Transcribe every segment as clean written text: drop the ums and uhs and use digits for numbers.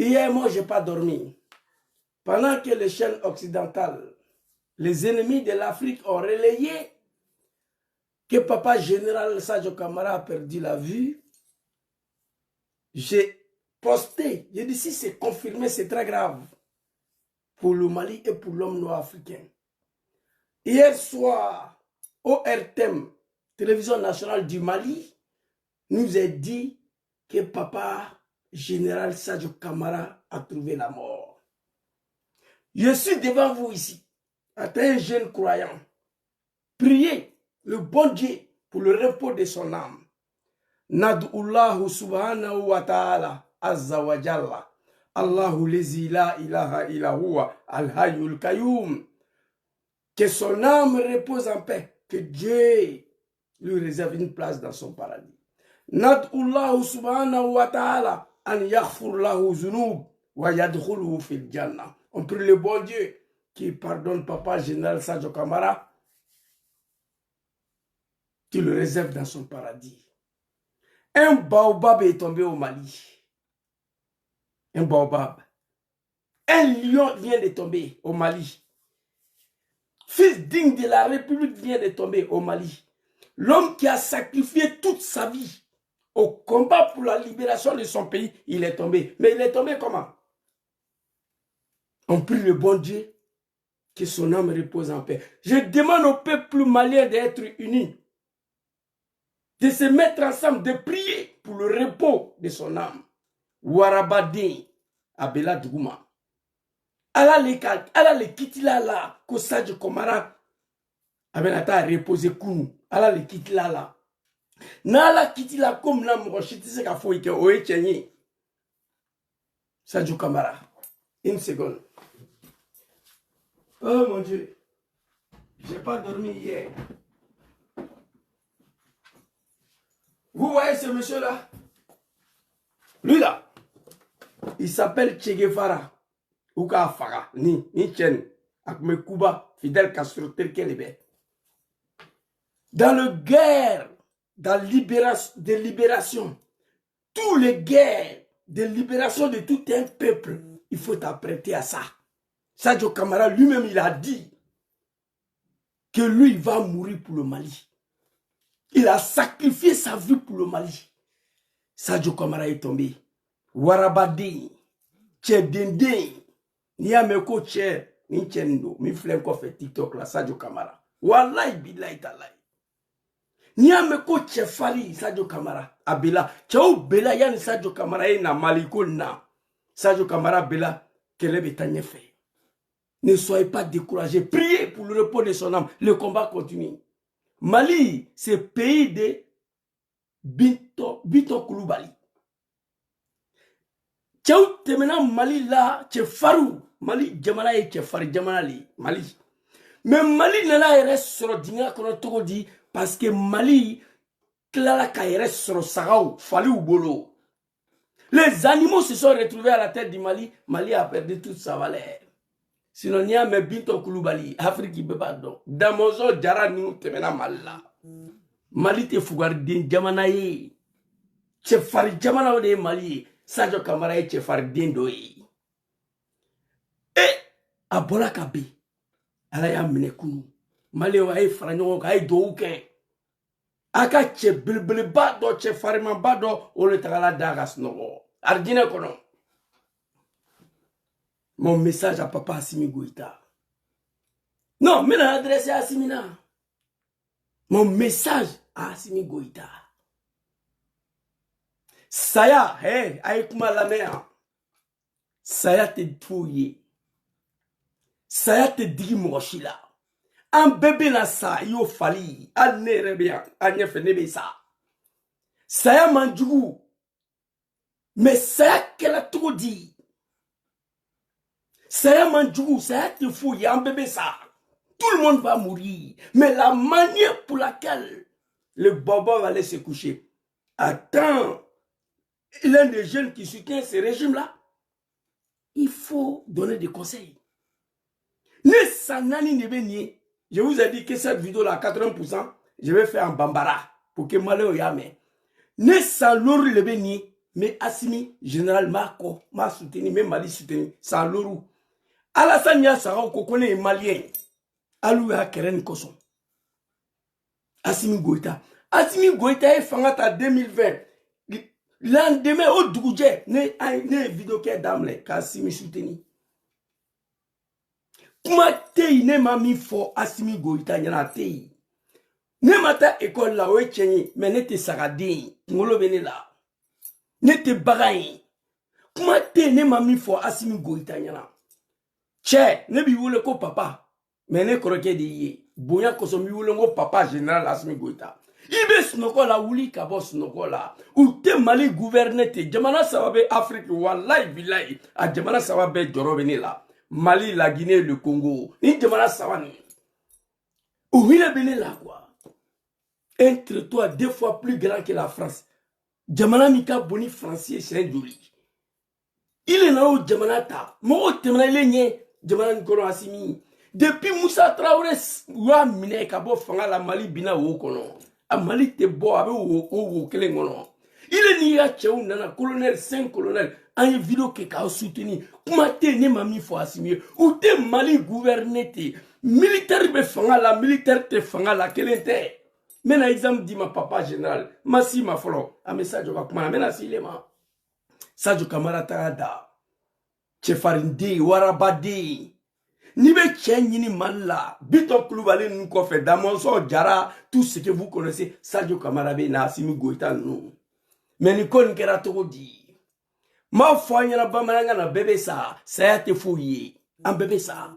Hier, moi, je n'ai pas dormi. Pendant que les chaînes occidentales, les ennemis de l'Afrique ont relayé que Papa Général Sadio Camara a perdu la vue, j'ai posté, j'ai dit si c'est confirmé, c'est très grave pour le Mali et pour l'homme noir africain. Hier soir, ORTM, Télévision nationale du Mali, nous a dit que Papa Général Sadio Camara a trouvé la mort. Je suis devant vous ici, un jeune croyant. Priez le bon Dieu pour le repos de son âme. Nad'ullahu subhanahu wa ta'ala azza wa jalla. Allahu lezi la ilaha illa huwa al-hayyul qayyum. Que son âme repose en paix. Que Dieu lui réserve une place dans son paradis. Nad'ullahu subhanahu wa ta'ala an yaghfir lahu zunub wa yadkhuluhu fil jannah. On prie le bon Dieu qui pardonne Papa Général Sadio Camara, qui le réserve dans son paradis. Un baobab est tombé au Mali. Un baobab. Un lion vient de tomber au Mali. Fils digne de la République vient de tomber au Mali. L'homme qui a sacrifié toute sa vie au combat pour la libération de son pays, il est tombé. Mais il est tombé comment? On prie le bon Dieu que son âme repose en paix. Je demande au peuple malien d'être unis, de se mettre ensemble, de prier pour le repos de son âme. Warabadin, Abela Djouma. Allah le quitte là, que Sadio Camara Abenata reposer kunu. Allah le quitte là. Nala quitte là comme la mrochite, c'est qu'il faut que oe tchenye. Sadio Camara. Une seconde. Oh mon Dieu. J'ai pas dormi hier. Vous voyez ce monsieur-là? Lui là, il s'appelle Che Guevara. Ouka Faga, ni Chen, Akme Kuba, Fidel Castro, tel qu'elle est. Dans le guerre, dans de libération, tous les guerres de libération de tout un peuple, il faut t'apprêter à ça. Sadio Camara lui-même, il a dit que lui, il va mourir pour le Mali. Il a sacrifié sa vie pour le Mali. Sadio Camara est tombé. Warabadi, Tchedende, Niameko Tche, Nichendo, mi flenko fait TikTok là, Sadio Camara. Wallahi billahi talai. Niameko Tche Fali, Sadio Camara. Abela, Tchao Bela yani Sadio Camara na Maliko na. Sadio Camara Bela, qu'elle est fait. Ne soyez pas découragés. Priez pour le repos de son âme. Le combat continue. Mali, c'est le pays de Bito Koulibaly. Tchao temena Mali là, tche farou. Mali, Djamana et tche fari, Djamana li, Mali. Mais Mali nana reste sur le dinga qu'on a tout dit parce que Mali, Klala ka reste sur le Sarao, Fali ou Bolo. Les animaux se sont retrouvés à la tête du Mali. Mali a perdu toute sa valeur. Sinon, il y a mes Binto Koulibaly, Afrique qui peut pas donc. Damozo, Djara, nous, temena Mali. Mali te Fougardi, Djamanaye. Tchefari, Djamana de Mali. Sadio Camara et Tchefari Dindoye. Et, à Bolakabe, ala ya Menekunu. Mali wa e Franyo, ay douke. Aka Tche Bilbili Bado, Tchefari Mambado, ou le Tagala Dagas Nogo. Ardine Kono. Mon message à Papa Assimi Goïta. Non, mais l'adresse adressé à Assimina. Mon message à Assimi Goïta. Saya, hey, aïkouma la mère. Saya te fouillé. Saya te dit mochila. Un bébé na sa, yo fali. An ne rebien, an ne fenebe sa. Saya manjou. Mais Saya qu'elle a trop dit. Saya manjou, Saya te fouillé, un bébé ça. Tout le monde va mourir. Mais la manière pour laquelle le bobo va aller se coucher. Attends. L'un des jeunes qui soutient ce régime-là, il faut donner des conseils. Je vous ai dit que cette vidéo-là, 80%, je vais faire en bambara pour que Malé Oyame. Ne sans l'or le béni, Mais Assimi, général Marco, m'a soutenu, même Mali soutenu, sans l'euro. Alassane Yassara, on connaît les Maliens. Alou ya Keren Koson. Assimi Goïta. Assimi Goïta est fangata 2020. Lendemain, au Doudje, ne vidéo qui est d'amle, Assimi soutenu. Kuma tei ne mami fo Assimi Goïta yana tei. Ne mata école la oe chenye, mais ne te saradin, ngolo bene la. Ne te bagayin. Kuma tei ne mami fo Assimi Goïta yana. Che, ne bi wole ko papa. Mais ne kroke de ye. Boya koso mi wole ko papa général Assimi Goïta. Ibe snoko la wuli kabo snoko la. Ou te Mali gouverner te. Jamana sawabe Afrique, wallahi billahi. A jamana sawabe joro bene la. Mali, la Guinée, le Congo. Ni jamana sawani. Ou il est bene la quoi. Un territoire 2 fois plus grand que la France. Jamana Mika Boni français, c'est un joli. Il est là où Jamana ta. Mo temana il est nye. Jamana Nkolo Assimi. Depuis Moussa Traoré, wa mine kabo fanga la Mali bina wo kono. A Mali te bo abe wo kele ngono. Il est ni ya chou nana colonel 5 colonel. En vidéo que ka soutenu. Kuma te ne mami fo Assimi. Ou te Mali gouverner te. Militaire be fanga la militaire te fanga la kelente. Mais exemple dit ma papa général, Massi ma folo, a message va kuma mena silema. Sadio Kamara tada. Chefarinde warabade. Nibe chenyini malla, Bito Koulibaly nuko fait Damonso Jara, tout ce que vous connaissez, Sadio Kamara be na Assimi Goïta nous. Mais ni kon kera to di. Ma fonya na bamalanga na bébé ça a été fouillé. Un bébé ça.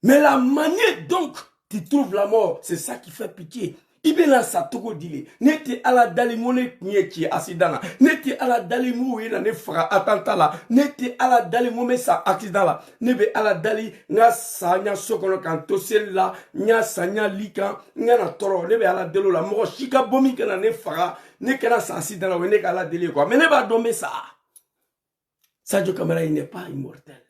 Mais la manière donc tu trouves la mort, c'est ça qui fait pitié. Ibena sa toko dile. Nete ala dalimone nyeki asidana. Nete ala dalimu ina ne fra atanta la. Nete ala dalimu me sa accident la. Nebe ala dali nga sa nya sokono kan tosel la. Nya sa nya lika. Nga na toro. Nebe ala delo la. Moko shika bomi kana ne fra. Ne kana sa accident la. Wene ala deli quoi. Mais ne ba dombe ça. Sadio Kamara il n'est pas immortel.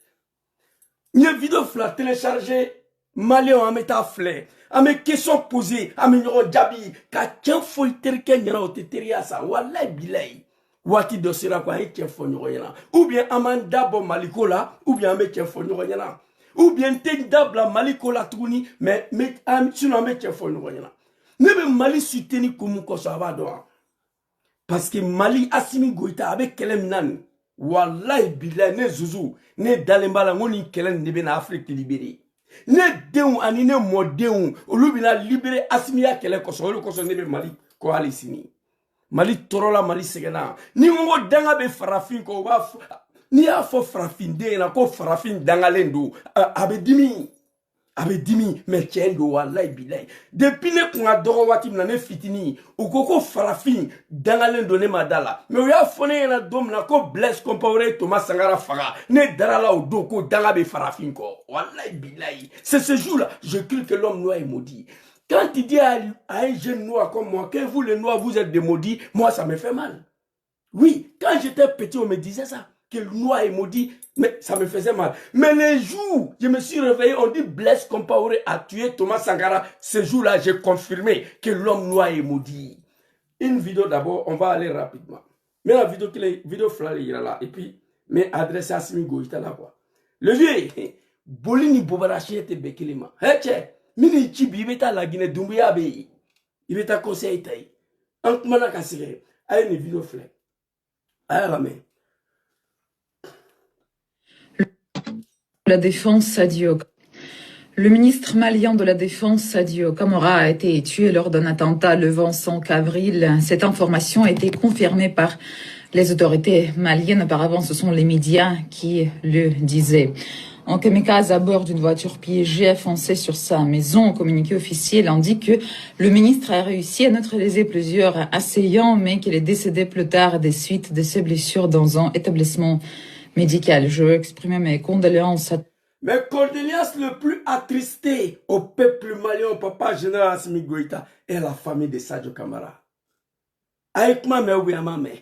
Nye vidéo fla téléchargé. Malien en mettant flé. A mes questions posées, a mes numéros jabi, ka tien foi terke nyana o teteria sa, wallahi bilay. Wati dosira kwa he tien foi nyana. Ou bien amanda bo malikola, ou bien me tien foi nyana. Ou bien te dabla malikola touni, mais sinon me tien foi nyana. Nebe Mali soutenu comme ko ça va doa. Parce que Mali Assimi Goïta avec kelem nan. Wallahi bilay ne zouzou, ne dalembala ngoni kelem nebe na Afrique libérée. Ne déon ani ne modéon olubina libéré Assimi ya kele koso olu koso nebe Mali ko alisini Mali torola Mali segena ni ngo danga be farafin ko ba ni ya fo farafin de na ko farafin danga lendo abe dimi me chendo wallahi bilay depuis ne kunga dogo wati na ne fitini ukoko farafin danga lendo ne madala me o ya fone na dom na ko Blaise Compaoré Thomas Sankara faga ne darala o do ko danga be farafin ko wallahi bilay c'est ce jour-là je crie que l'homme noir est maudit. Quand il dit à un jeune noir comme moi que vous les noirs vous êtes des maudits, moi ça me fait mal. Oui, quand j'étais petit on me disait ça, que le noir est maudit, mais ça me faisait mal. Mais les jours, je me suis réveillé, on dit Blaise Compaoré a tué Thomas Sankara. Ce jour-là, j'ai confirmé que l'homme noir est maudit. Une vidéo d'abord, on va aller rapidement. Mais la vidéo, vidéo flâle là, et puis, mais adressé à Assimi Goïta là quoi. Le vieux, Bolini Bobarachi était Bekelema. Hé, tchè, mini Chibi, il est à la Guinée, Doumbouya Bey. Il est à conseil taille. En tout cas, il y a une vidéo flâle. Aïe, la main. La défense Sadio. Le ministre malien de la Défense, Sadio Kamara, a été tué lors d'un attentat le 25 avril. Cette information a été confirmée par les autorités maliennes. Auparavant, ce sont les médias qui le disaient. En kamikaze à bord d'une voiture piégée foncé sur sa maison. Un communiqué officiel indique que le ministre a réussi à neutraliser plusieurs assaillants, mais qu'il est décédé plus tard des suites de ses blessures dans un établissement médical. Je veux exprimer mes condoléances à... Mes condoléances le plus attristées au peuple malien, au papa général Assimi Goïta et à la famille de Sadio Kamara. Avec ma mère ou bien ma mère,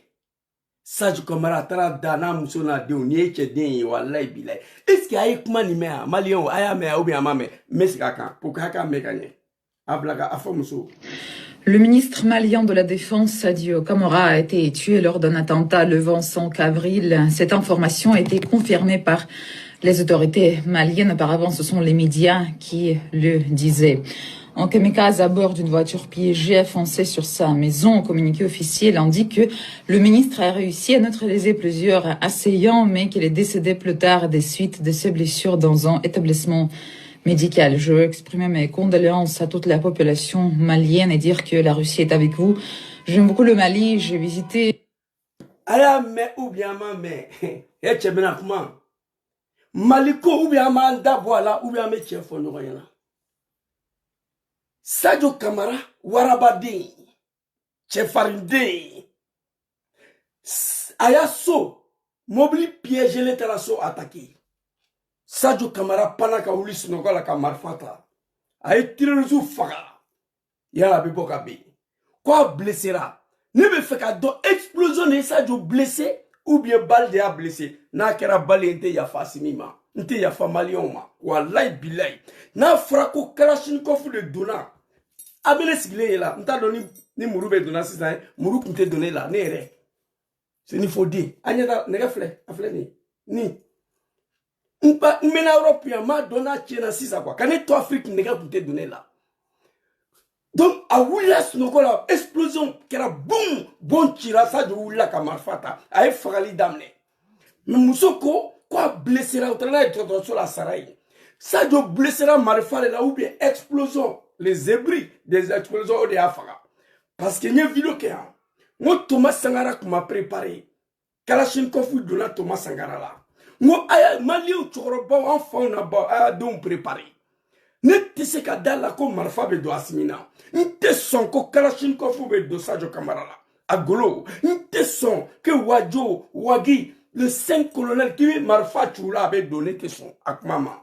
Sadio Kamara tara dana musona de unieke den wallahi bilay. Est-ce que avec ma ni mère malien ou aya mère ou bien ma mère, mais c'est quand pour kaka mekanye. Ablaga afomuso. Le ministre malien de la Défense, Sadio Camara, a été tué lors d'un attentat le 25 avril. Cette information a été confirmée par les autorités maliennes. Auparavant, ce sont les médias qui le disaient. En kamikaze à bord d'une voiture piégée foncée sur sa maison, un communiqué officiel indique que le ministre a réussi à neutraliser plusieurs assaillants, mais qu'il est décédé plus tard des suites de ses blessures dans un établissement médical. Je veux exprimer mes condoléances à toute la population malienne et dire que la Russie est avec vous. J'aime beaucoup le Mali, j'ai visité... Aya me ou bien ma me. Et tu bien comment? Maliko ou bien ma voilà ou bien me chef on rien. Sadio Camara warabade. Chefarinde. Aya so mobili piégé l'étalasso attaqué. Sadio Camara panaka ulis nogola ka marfata. Aye tirezu faga. Yala bibo kabe. Quoi blessera? Ne me fait qu'à do explosion et Sadio blessé ou bien balle de a blessé. Na kera balle inte ya fasimima. Inte ya famalion ma. Wallahi billahi. Na frako Kalachnikov de dona. Abele sigle là. Nta doni ni murube dona sisan. Muru kunte donné là. Nere. C'est ni faut dire. Anyata nega fle. Afle ni. Ni. Mena européen ma donna tchena sisa quoi. Kane to Afrique nega kunte donné là. Donc, à Oulas, nous avons explosion qui a boum, bon tira, ça de Oula Kamarfata, à Efrali Damne. Mais Moussoko, quoi blessera au train de sur la Saraï. Ça de blessera Marfale là, ou bien explosion, les ébris des explosions de Afara. Parce qu'il y a une vidéo qui est là. Moi, Thomas Sangara qui m'a préparé. Kalachnikov de la Thomas Sangara là. Moi, Malien, tu auras enfant, on a donc préparé. Ne te se ka dala ko marfa be do asimina. Nte son ko Kalachnikov be do Sadio Camara la. Agolo. Nte son que Wadjo, Wagi, le 5 colonel qui marfa chula be donné te son akmama.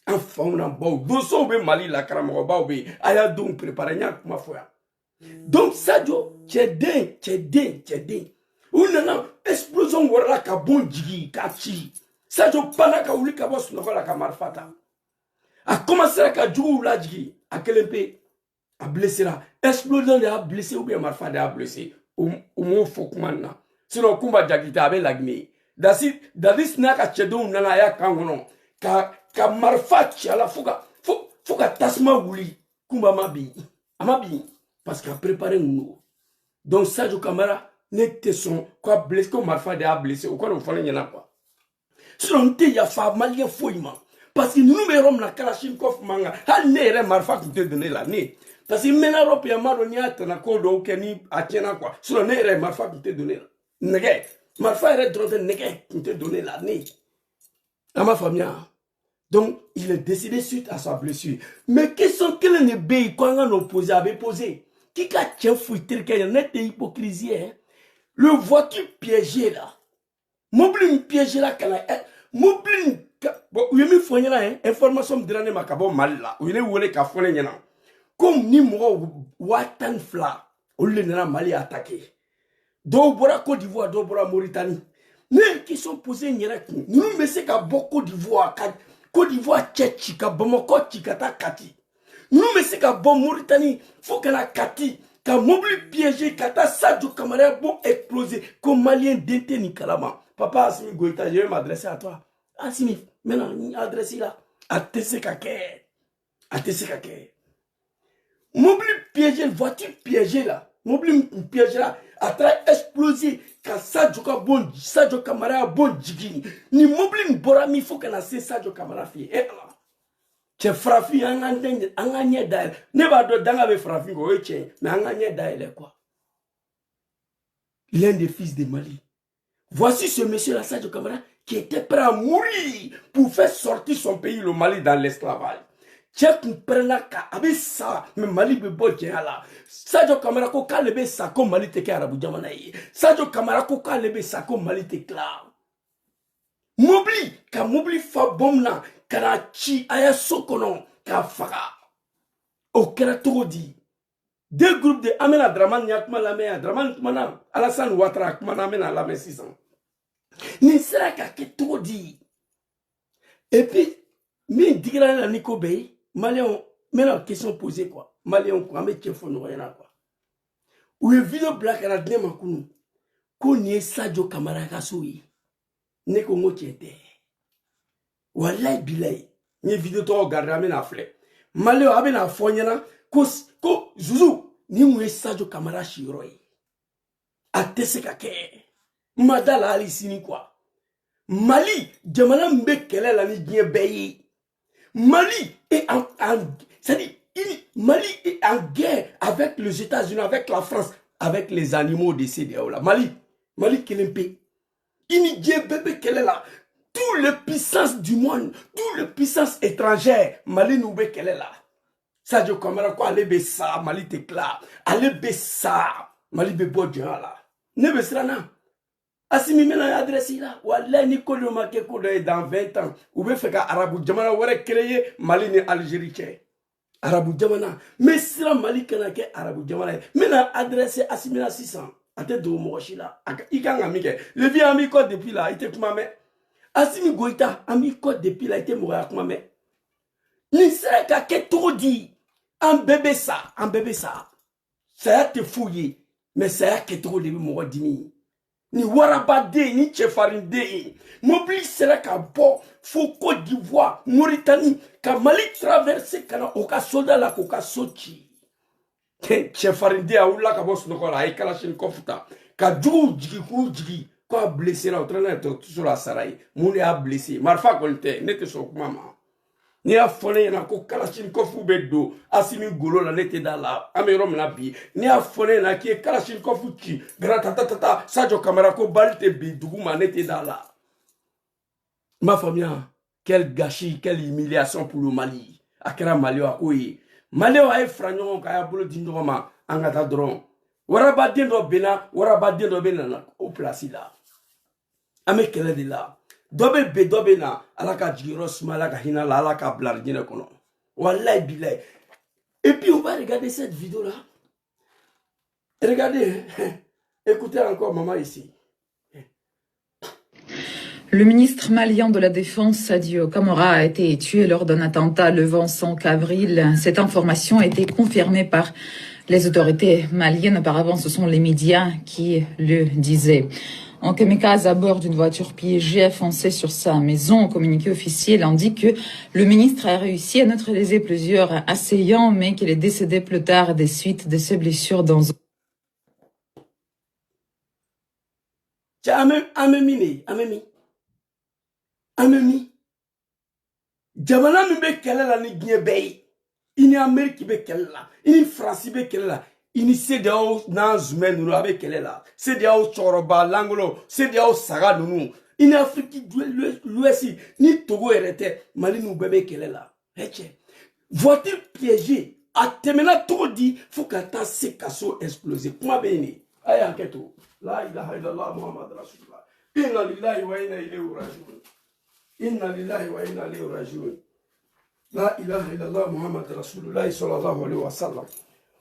Enfin on a beau. Doso be Mali la karamoba be. Aya donc préparé nya kuma foya. Donc Sadio, tchedin. Ou nana explosion wala ka bon jigi ka chi. Sadio panaka uli ka boss no la ka marfata. A commencé à jouer la djigi, à quel peu a blessé là, explosion de a blessé ou bien marfa de a blessé, ou mon fokman. Sinon, kumba jagita avec l'agmi. Davis n'a qu'à tchedon nana ya kangono, ka marfa tchala, foka tasma wuli, kumba mabi, amabi, parce qu'a préparé nous. Donc, Sadio Camara, n'était son, quoi blessé, comme marfa de a blessé, ou quoi nous fallait y'en a pas. Sinon, t'es ya fa malien fouillement. Parce que nous sommes na Kalachnikov manga. Hal ne ere marfa qui te donné la ne. Parce que mena européen maroni atana ko do keni atiena quoi. Sur ne ere marfa qui te donné la. Nege. Marfa ere droite nege qui te donné la ne. À ma famille. Donc il est décidé suite à sa blessure. Mais question quelle ne be quand on opposé avait posé. Qui ka tient fouiller quelqu'un net de hypocrisie hein. Le vois-tu piégé là. Mobile piégé là kana mobile bon, oui, mais faut y aller, information de l'année macabo mal là. Oui, les voulez qu'à fond les comme ni moi, Watan Fla, on les n'a Mali attaqué. Dobora Côte d'Ivoire, Dobora Mauritanie. Mais qui sont posés n'y a nous, mais c'est qu'à beaucoup d'Ivoire, Côte d'Ivoire, Tchétchika, Bamako, Tchikata, Kati. Nous, mais c'est qu'à bon Mauritanie, faut qu'elle a Kati, qu'à mobile piégé, Kata, Sadio Camara, bon exploser, comme Malien détenu Kalama. Papa Assimi Goïta, je vais m'adresser à toi. Assimi, maintenant, adressez là. À TCKK. Mobile piégé, voiture piégée là. Mobile piégé là. A tra explosé. Quand Sadio Camara bon jigi. Ni mobile borami faut qu'on a Sadio Camara fi. Et là. Tu fraffi anganye d'ail. Ne va de danga be fraffi go eche. Mais anganye d'ail quoi. L'un des fils de Mali. Voici ce monsieur là, Sadio Camara, qui était prêt à mourir pour faire sortir son pays, le Mali, dans l'esclavage. Tchèque nous prenne ka avec ça, mais Mali be bon tient là. Sadio Camara ko kalebe ça comme Mali te karabu jamanaï. Sadio Camara ko kalebe ça comme Mali te klar. Mobli fa bomna kana chi aya sokono ka faga. Au kera di. Deux groupes de Amena Draman Yakma Lamea, Draman Kmana, Alassane Ouattara Kmana Amena Lame 6 ans. Ni sera qu'à tout dit. Et puis, mais digra la Nico Bey, Malien, mais la question posée quoi. Malien, quoi, mais tu fais rien quoi. ou ye video black à la dine makunu ko ni Sadio Camara ka so yi ne ko ngo tiete wallahi billahi ni video to regarder amena flé malé abena fonyana ko Zuzu ni mu Sadio Camara shiro yi atese ka ke madala ali sini quoi Mali jamana mbe kele la ni bien beyi Mali est c'est-à-dire Mali est en guerre avec les États-Unis, avec la France, avec les animaux de CDAO là. Mali Kelempe. Inidie bébé qu'elle est là. Toutes les puissances du monde, toutes les puissances étrangères, Mali nous qu'elle est là. Sadio Camara quoi aller bessa, Mali t'éclat. Aller bessa, Mali bebo djihad là. Ne besrana. Asimi mena adresse là. Wallah ni kodo make kodo dans 20 ans. Ou be feka arabu jamana wara créer Mali ni Algérie tché. Arabu jamana. Mais sira Mali kana ke arabu jamana. Mena adresse Asimina 600. Ate do mochi là. Ikanga mike. Le vieux ami code depuis là, il te kuma me. Asimi Goïta, ami code depuis là, il te moura kuma me. Ni sera ka ke trop dit. Un bébé ça. Ça a te fouillé. Mais ça a ke trop de moura dimi. Ni warabade ni chefarinde mobile sera ka bo fo Côte d'Ivoire Mauritanie ka Mali traverser kana oka soldat la koka sochi chefarinde aula ka boss no kola ay kalashnikov ta ka jigi ko blessé là entraîneur sur la sarai moni a blessé marfa kolte nete so mama ni a fone na ko kalashnikov bedo asimi golo la nete dala amero na bi ni a fone na ki kalashnikov ki gratata Sadio Camara ko balte bi duguma nete dala. Ma famille, quel gâchis, quelle humiliation pour le Mali. Akera Mali wa koyi Mali wa e franyo ka ya bolo dindoma angata dron waraba dindo bena na au place là ame kele de là dobe na alaka jiros malaka hina la alaka blar dina kono wallahi billahi. Et puis on va regarder cette vidéo là. Regardez, écoutez encore maman ici. Le ministre malien de la Défense, Sadio Camara, a été tué lors d'un attentat le 25 avril. Cette information a été confirmée par les autorités maliennes. Auparavant, ce sont les médias qui le disaient. En kamikaze à bord d'une voiture piégée foncée sur sa maison, au communiqué officiel indique que le ministre a réussi à neutraliser plusieurs assaillants, mais qu'il est décédé plus tard des suites de ses blessures dans Amemi. Jamana mi be kele la ni gien beyi. Ini Ameriki be kele la. Ini France be kele la. Ini CEDEAO nan zume nunu abe kele la. CEDEAO choroba langolo. CEDEAO saga nunu. Ini Afriki l'Ouest ni Togo erete. Mali nou bebe kele la. Heche. Voiture piégée. A temena trop dit. Faut qu'à ta se kaso explosé. Kuma beni. Aya anketo. La ilaha illallah Muhammad Rasulullah. Inna lillahi wa inna ilayhi raji'un. Inna lillahi wa inna ilayhi raji'un. La ilaha illallah Muhammad Rasulullah sallallahu alayhi wa sallam.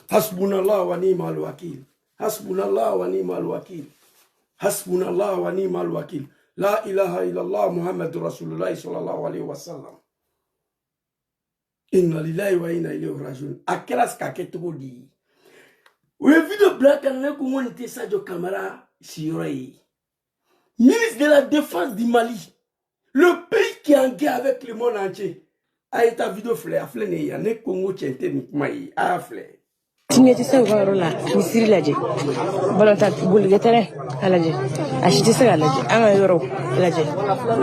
Hasbunallah wa ni'mal wakil. Hasbunallah wa ni'mal wakil. Hasbunallah wa ni'mal wakil. La ilaha illallah Muhammad Rasulullah sallallahu alayhi wa sallam. Inna lillahi wa inna ilayhi raji'un. Akeras kaketo di. Ou video black and ko wonte Sadio Camara siroyi. Ministre de la Défense du Mali. Le pays qui est en guerre avec le monde entier. A été vidéo fleur, fleur ne ya ne Congo tiente ni mai a fleur. Tinye tise ngoro la misiri laje. Balanta bul getere alaje. Ashiti se alaje. Anga yoro alaje.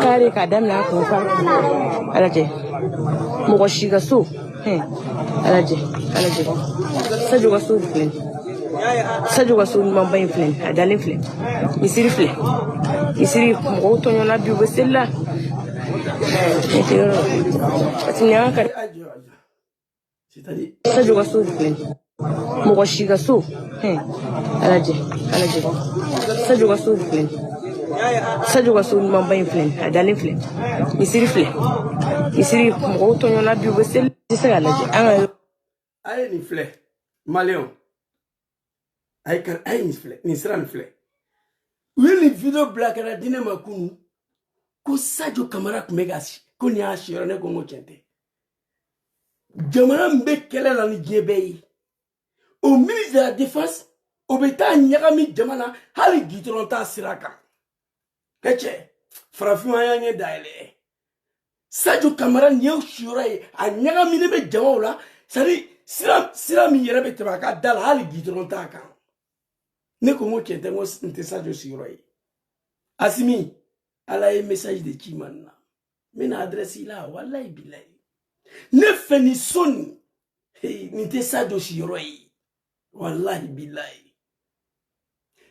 Kare ka damna ko fa alaje. Mo ko shiga so. Alaje. Sadio ga so flen. Sadio ga so mamba flen. Adale flen. Misiri flen. Misiri mo to nyona bi besela. C'est-à-dire Sadio ga so flen. Mo ko shiga so. Alaje. Sadio ga so flen. Sadio ga so mamba flen. Adale flen. Misiri flen. Misiri mo to nyona bi besela. Tise alaje. Anga aye ni fleur Maléon. Aye kan aye ni fleur ni sera ni fleur. Oui ni vidéo black na dine makunu. Ko Sadio Camara kumegasi ko ni ashira ne Congo chente. Jamana mbe kele la ni giebeyi. Au ministre de la Défense, Obeta nyagami jamana hali gitronta siraka. Eche, farafimaya daile. Sadio Camara nyeo shirai a nyagami nebe jamala sari siram yerebe tebaka dal hali gitronta kan. Ne komo kente mo nte Sadio shirai. Asimi ala e message de Chimana. Mena adresse là wallahi billahi. Ne feni soni. Hey, nte Sadio shirai. Wallahi billahi.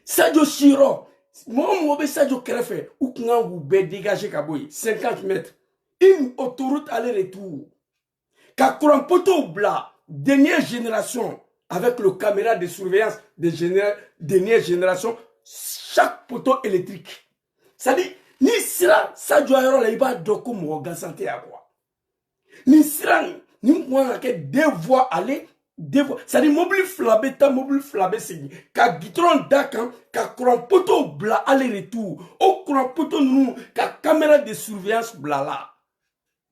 Sadio Shiro, moi, Sadio Kerefe, ou quand vous dégagez Kaboui, 50 mètres, une autoroute aller-retour. Car courant poteau blanc, dernière génération, avec le caméra de surveillance de dernière génération, chaque poteau électrique. Ça dit, ni sera Sadio Ayoro la iba doko mwoga santé à quoi. Ni sera, ni mwana ke deux voies aller, ça dit mobile flabé c'est ka gitron dakan ka courant poteau bla aller retour au courant poteau nous ka caméra de surveillance bla là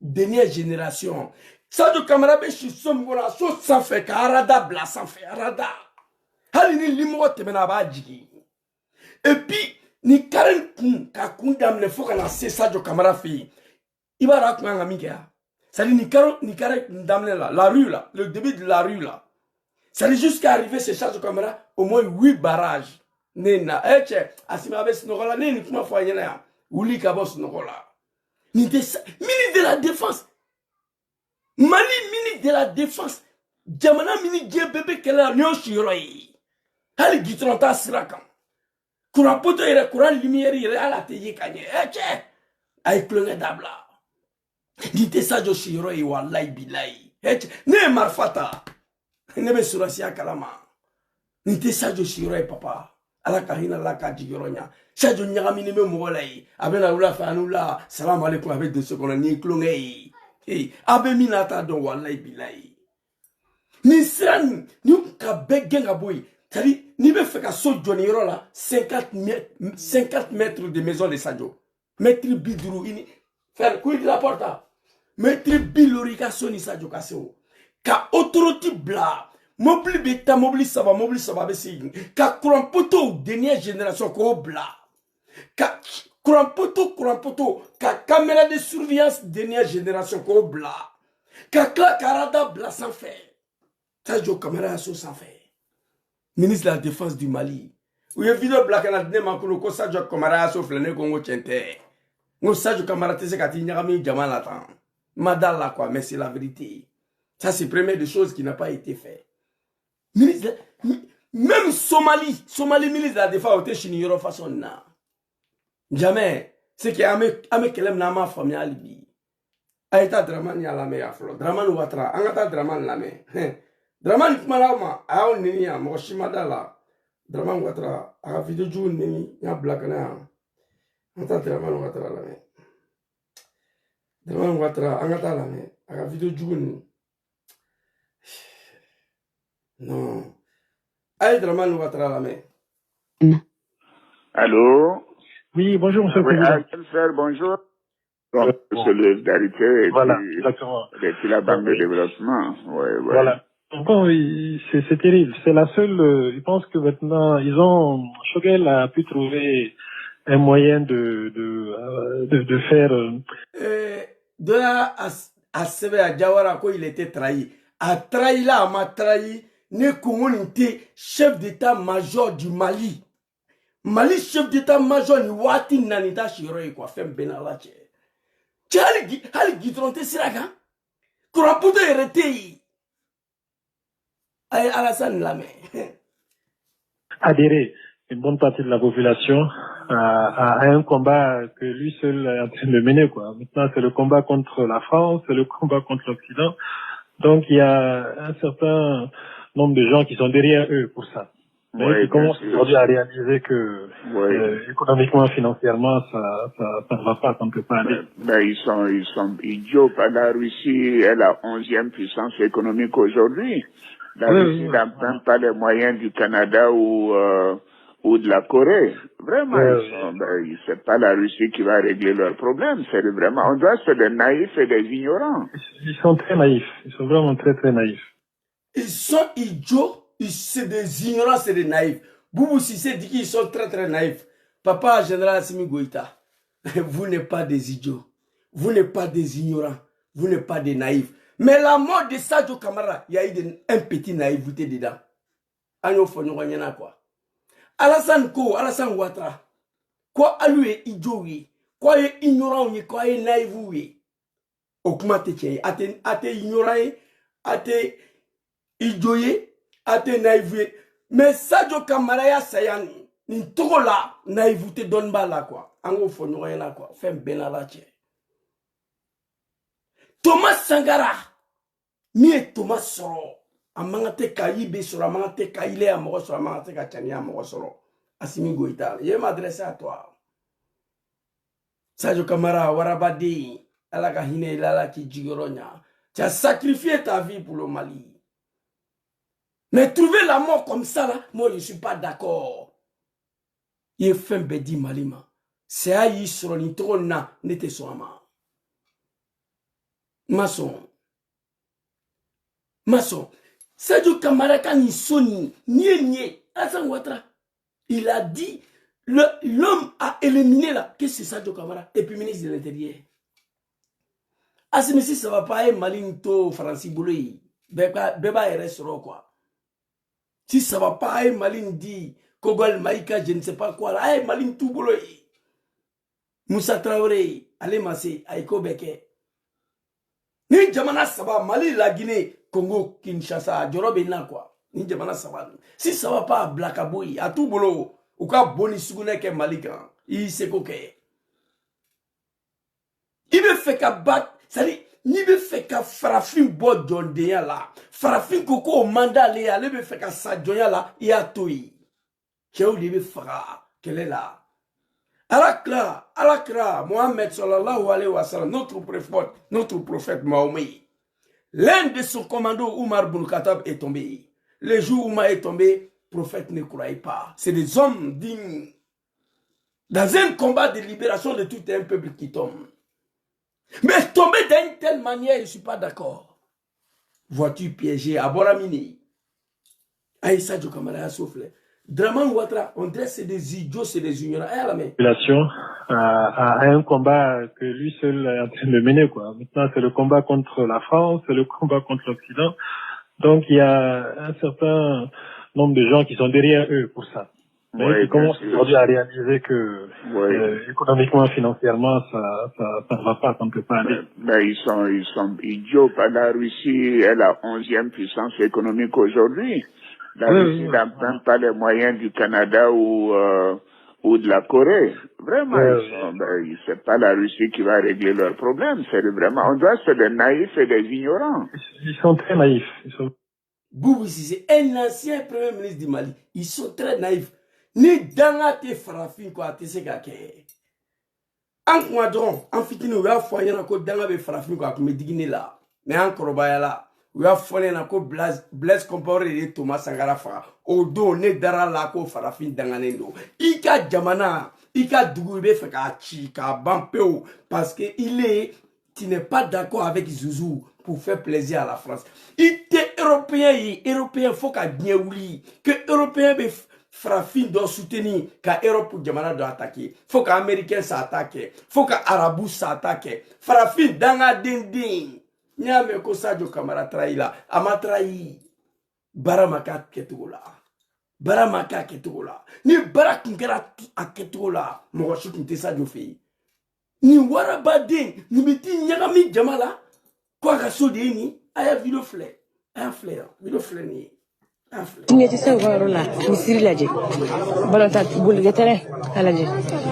dernière génération ça de caméra be chez somgola so sans fait ka radar bla sans fait radar hali ni limo temena ba jigi et puis ni karen kun ka kun damne fo kana c'est ça de caméra fi ibara ko ngami kia. Ça dit, ni carré d'amener là, la rue là, le début de la rue là. Ça dit, jusqu'à arriver chez Charles de Camara, au moins 8 barrages. Nena, eche, asimabe snogola, ni kuma foyena, ouli kabo snogola. Ministre de la Défense. Mali, ministre de la Défense. Jamana, ministre de bébé, qu'elle a nyo shiroi. Hali gitronta sirakan. Courant poto ere, courant lumière ere, ala teye kanye, eche. Ay klonge dabla. Nite Sadio Shiroi wallahi billahi. Ne marfata. Nebe surasia kalama. Nite Sadio Shiroi papa. Ala kahina la kajigoronya. Sadio nyagami nebe mogolai. Abena ula fanula. Salam alaikum avec de ce qu'on a ni klongei. Abe minata don wallahi billahi. Ni sran ni ka begenga boy. Tari ni be feka so joni rola 50 mètres de maison de Sadio. Maître biduru ini. Faire couille de la porta. Maître bilorika soni Sadio kaseo. Ka autorité bla. Mobile beta, mobile saba besi. Ka courant poteau, dernière génération ko bla. Ka courant poteau. Ka caméra de surveillance, dernière génération ko bla. Ka karada bla sans fait. Sadio caméra so sans fait. Ministre de la Défense du Mali. Ou ye vidéo bla kana dine mankuno ko Sadio caméra so flene kongo chente. Ngo Sadio caméra tese kati nyagami jamala tan. Madala quoi, mais c'est la vérité. Ça c'est première des choses qui n'a pas été fait. Même Somalie ministre de la Défense était chini yoro façon na. Jamais. C'est qu'il y a un kelem nama famille alibi. Aïta Draman ya lame ya flo. Draman watra. Angata Draman lame. Draman kumalama. Aon nini ya Moshimada Draman watra. A video jour nini ya black na. Angata Draman watra lame. Draman watra. Angata lame. A video jour ni. Non. Aïe Draman watra lame. Allô? Oui, bonjour, monsieur le président. Frère, bonjour. Donc, solidarité et voilà, puis, exactement. et puis la banque de développement. Ouais. Voilà. Bon, c'est terrible. C'est la seule, je pense que maintenant, Choguel a pu trouver un moyen de faire, de là à Sebe à Diawara, quand il était trahi. A trahi là, m'a trahi, ne communauté chef d'état-major du Mali. Mali chef d'état-major ni wati nanita shiroi quoi fem benala che. Hali gitronte siraka. Courant puto erete. Ay Alassane Lame. adhérer une bonne partie de la population à un combat que lui seul est en train de mener, quoi. Maintenant, c'est le combat contre la France, c'est le combat contre l'Occident. Donc, il y a un certain nombre de gens qui sont derrière eux pour ça. Mais qui commencent aujourd'hui à réaliser que économiquement, financièrement, ça ne va pas, ça ne peut pas aller. Mais ils sont idiots. La Russie est la 11e puissance économique aujourd'hui. La Russie n'a même pas les moyens du Canada ou de la Corée. Vraiment, c'est pas la Russie qui va régler leurs problèmes. C'est vraiment, on doit être des naïfs et des ignorants. Ils sont très naïfs. Ils sont vraiment très, très naïfs. Ils sont idiots. C'est des ignorants, c'est des naïfs. Boubou Sissé dit qu'ils sont très très naïfs. Papa général Assimi Goïta, vous n'êtes pas des idiots, vous n'êtes pas des ignorants, vous n'êtes pas des naïfs. Mais la mort de Sadio Camara, il y a eu un petit naïveté dedans. Agno Fonyoanyana quoi. Alassane Ko, Alassane Ouattara, quoi à lui est idiot, quoi est ignorant, quoi est naïf, Okuma Teche, ate ignorant, ate idiot, ate naïf. Mais Sadio Camara ya sayan, ni toko la, naïveté donne pas là quoi. Ango Fonyoanyana quoi, fait benala tche. Thomas Sangara, mi Thomas Soro. Amangate kayibe sur amangate kaile amogo sur amangate kachani amogo soro. Assimi Goïta, je m'adresse à toi. Sadio Camara, warabadi, alaka hine ilala ki jigoronya. Tu as sacrifié ta vie pour le Mali. Mais trouver la mort comme ça là, moi je ne suis pas d'accord. Il fait un bedi malima. C'est à y sur l'introna n'était soama. Maçon. Sadio Camara quand il sonne, Alassane Ouattara, il a dit, l'homme a éliminé là, que c'est Sadio Camara, et puis ministre de l'Intérieur. Ah si ça va pas être Malinto, Francis Boulay, Beba RS quoi. Si ça va pas être Malindi, Kogol Maïka, je ne sais pas quoi, là, Malinto Boulay, Moussa Traoré, Ale Massé, Aïko Beke. Ni jamana saba, Mali, la Guinée, Congo, Kinshasa, Djorobe na quoi. Ni jamana saba. Si ça va pas à Blakaboui, à tout boulot, ou ka boni sugune ke Malika, il sait quoi. Il me fait qu'à battre, c'est-à-dire, il me fait qu'à farafin bo djondéa là. Farafin koko au mandat léa, il me fait qu'à sa djoya là, il a tout. Kéou il me fera, qu'elle est là. Alakra, Mohamed sallallahu alayhi wa sallam, notre prophète Mahomet. L'un de son commando, Oumar Boun Khattab, est tombé. Le jour où Oumar est tombé, le prophète ne croyait pas. C'est des hommes dignes. Dans un combat de libération de tout un peuple qui tombe. Mais tomber d'une telle manière, je ne suis pas d'accord. Voiture piégée à Boramini. Aïssa Sadio Camara a soufflé. Draman Ouattara, on dirait c'est des idiots, c'est des ignorants. La population à un combat que lui seul est en train de mener, quoi. Maintenant, c'est le combat contre la France, c'est le combat contre l'Occident. Donc, il y a un certain nombre de gens qui sont derrière eux pour ça. Mais qui commencent aujourd'hui à réaliser que économiquement, financièrement, ça ne va pas, ça ne peut pas aller. Mais ils sont idiots. La Russie est la 11e puissance économique aujourd'hui. La Russie n'a même pas les moyens du Canada ou de la Corée. Vraiment, c'est pas la Russie qui va régler leurs problèmes. C'est vraiment, on doit être des naïfs et des ignorants. Ils sont très naïfs. Boubou Sissé, un ancien premier ministre du Mali, ils sont très naïfs. Ni danga te farafin quoi, te se kake. En kwadron, en fitini, ou ya foyer na ko danga be farafin quoi, me digine là. Mais en korobaya là. Ou ya foyer na ko Blaise Compaoré de Thomas Sangara fa. Odo ne dara la ko farafin danganendo. Ika jamana, ika dugu be fe ka chi ka bampeo parce que tu n'es pas d'accord avec Zouzou pour faire plaisir à la France. Il était européen faut qu'à bien ouli que européen be Farafin doit soutenir que l'Europe pour Jamana doit attaquer. Faut qu'Américain s'attaque. Faut qu'Arabou s'attaque. Farafin danga dindin. Nyame ko Sadio Camara trahi la. Ama trahi. Baramaka ketola. Baramaka ketola. Ni barak ngera aketola. Mogoshi kunte Sadio fe. Ni warabadin. Ni biti nyagami Jamala. Kwa kasodi ni. Aya video flare. Aya flare. Video flare ni. Tineti se waro la misiri laje balota bulge tere alaje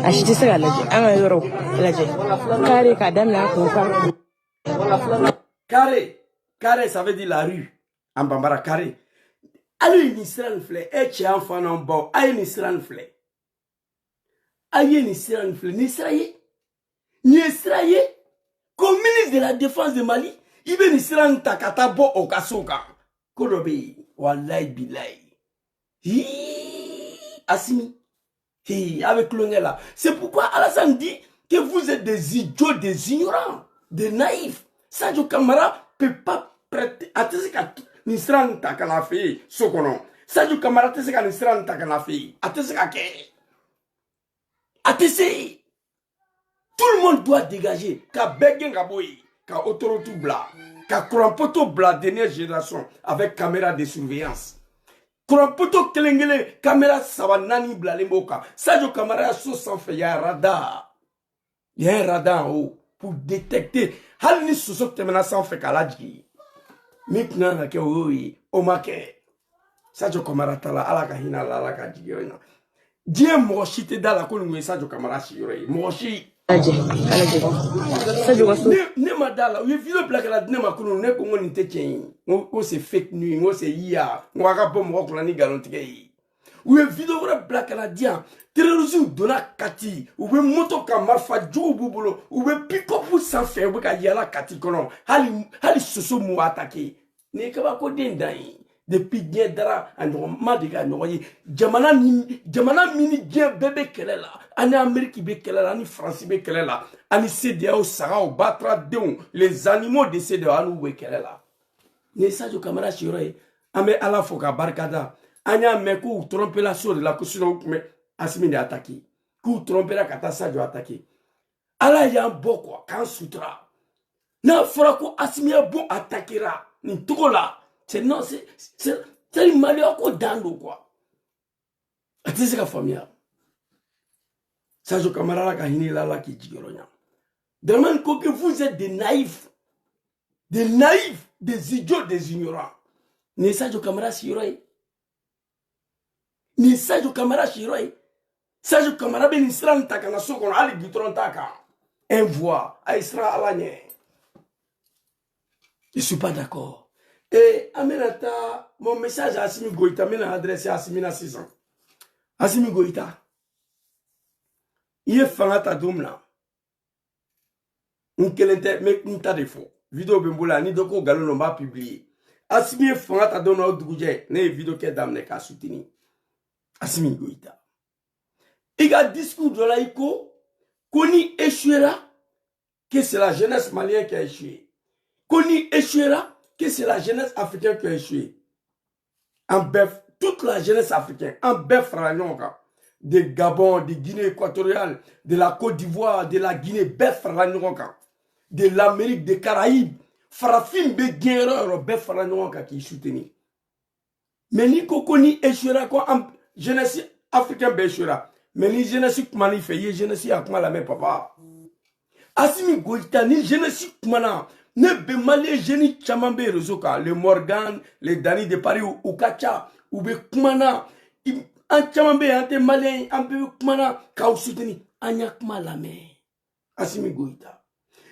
ashiti se alaje ama yoro alaje kare ka damla ko fa carré ça veut dire la rue en bambara carré ali ni sran flé e chi enfant non bon ayi ni sran flé ni Israël comme ministre de la défense de Mali ibe ni sran takata bo okasoka kodobe wallahi billahi. Assimi. Avec l'ongé là. C'est pourquoi Alassane dit que vous êtes des idiots, des ignorants, des naïfs. Sadio Camara peut pas prêter. Attendez qu'à Nisran Takalafi, Sokonon. Sadio Camara te se ka ni sira ta kana fe a te se ka ke a te se tout le monde doit dégager ka begen ka boy ka autoroute bla ka courant-poto bla dernière génération avec caméra de surveillance courant-poto kelengele caméra saba nani bla lemboka Sadio Camara so sans fait ya radar il y a un radar en haut pour détecter hal ni soso temena sans fait kaladji maintenant na ke oui o make Sadio Camara tala ala ka hina la ala ka jigirena die mo shite dala ko ngwe Sadio Camara shire mo shi alaje Sadio waso ne madala we video black la ne makunu ne ko ngoni te chen ko c'est fake news ngo c'est ya ngo ka bom ko la ni galontige we video black la dia terrorisme dona kati ou be moto ka marfa jo bubulo ou be pick up sans faire be ka yala kati kono hali soso mu attaquer ne ka ba ko den dai depuis bien dara ma de ga noyi jamana mini bien bébé kelela ani Amérique be kelela ani France be kelela ani CDAO sara o batra deun les animaux de CDAO anu be kelela ne Sadio Camara chiroi ame ala foka barkada anya me ku tromper la sur la kusuno me Assimi de attaquer ku tromper la kata Sadio attaquer ala ya boko kan sutra na fora ko Assimi a bon attaquera ni tokola c'est non c'est le malheur qu'on donne quoi. C'est ce qu'a famille. Sadio Camara la kahini la qui dit demande que vous êtes des naïfs, des idiots, des ignorants. Ni Sadio Camara shiroi. Ni Sadio Camara shiroi. Sadio Camara ben Israël takana sokon ali gitron taka. Envoie à Israël alanye. Je suis pas d'accord. Et Aminata, mon message à Assimi Goïta, je l'ai adressé à Assimi na 6 ans. Assimi Goïta, il est fan ta doumla. On kelente mais on t'a défaut. Vidéo bembola ni doko galon no m'a publié. Assimi est fan ta doumla au dougje, ne vidéo ke damne ka soutenir. Assimi Goïta. Il a discours de laïco, koni échouera, que c'est la jeunesse malienne qui a échoué. Koni échouera, que c'est la jeunesse africaine qui a échoué. En bœuf, toute la jeunesse africaine, en bœuf de Gabon, de Guinée équatoriale, de la Côte d'Ivoire, de la Guinée, bœuf de l'Amérique, des Caraïbes, farafim be guerrero bœuf qui soutenu. Mais ni kokoni échouera quoi en jeunesse africaine be échouera. Mais ni jeunesse kumani fait, jeunesse akuma la même papa. Assimi Goïta ni jeunesse kumana. Ne be malé génie chamambe rezoka le Morgan les Dani de Paris ou Kacha ou be kumana an chamambe ante malé an be kumana ka usuteni anya kuma lame Assimi Goïta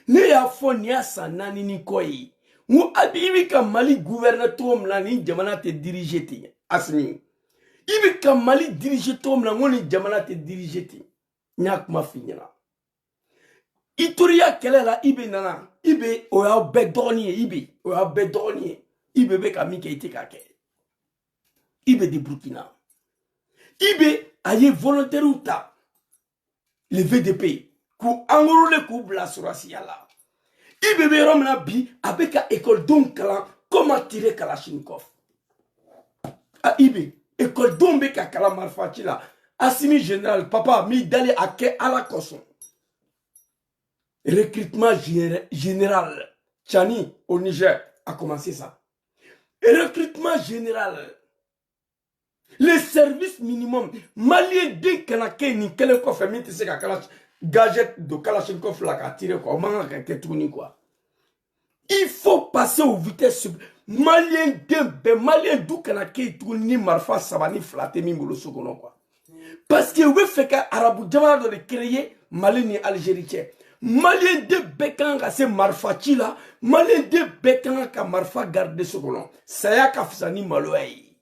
ne ya foni ya sanani ni koyi mu abibi ka Mali gouverneur tom la ni jamana te diriger ti Assimi ibi ka Mali diriger tom la ngoni jamana te diriger ti nya kuma finyana Itoria kelela ibe nana ibe oya bedoni ibe oya bedoni ibe be kami ke ite kake ibe de Burkina ibe aye volontaire uta le VDP ku enrôler ku blasurasi yala ibe be romna bi avec école donc kala comment tirer Kalachnikov a ibe école donc be ka kala marfatila Assimi général papa mi dali ake ala koson recrutement général. Tchani, au Niger, a commencé ça. Et recrutement général. Les services minimum. Malien de Kanake, ni Kelenkov, et c'est gadget de Kalachnikov là, qui a tiré quoi. Quoi. Il faut passer aux vitesses. Malien de Malien d'où Kanake, ni Marfa, Sabani, Flaté, Mimolo, Sokono quoi. Parce que vous faites qu'à Arabou Djamana de créer Malien ni Algérie. Malien de Bekan ka se marfachi la, Malien de Bekan ka marfa garde ce colon. Saya kafsani malouay.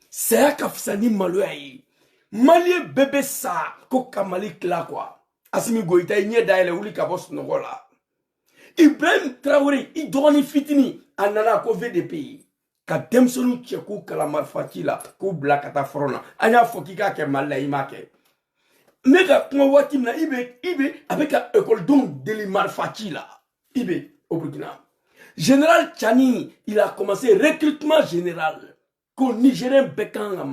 Saya kafsani malouay. Malien bébé sa, ko kamalik la quoi. Assimi Goïta, il n'y a d'ailleurs ouli kabos nogola. Ibrahim Traoré, il doit ni fitini, anana ko VDP. Ka demsonu tchekou kala marfachi la, ko blakata frona. Anya fokika ke malay make. Mais quand ibe avec une école donc de l'Imarfati là, ibe au Burkina. Général Tchani, il a commencé recrutement général. ko Nigérien bekan nga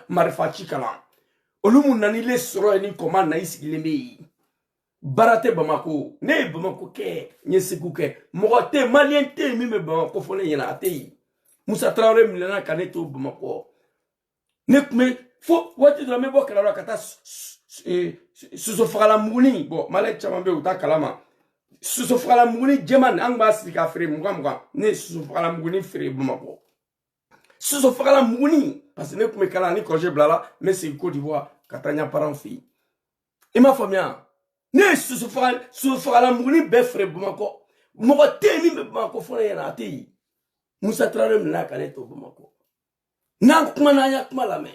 marifa chikala olumu nani le soro ni koma na isigile me barate Bamako ne Bamako ke nyesiku ke mogote malien te mi me Bamako fone yana ate Moussa Traoré milena kaneto Bamako ne me fo wati do me bokala kata suso fala muguni bo malek chamambe uta kalama suso fala muguni jeman angba sika free mugamga ne suso fala muguni free Bamako suso fala muguni parce que ne kume kala ni congé blala mais c'est Côte d'Ivoire katanya parent fille et ma famille ne suso fala muguni be free Bamako moko temi be Bamako fona yana ate Moussa Traoré na kaneto Bamako nan kuma na ya kuma la me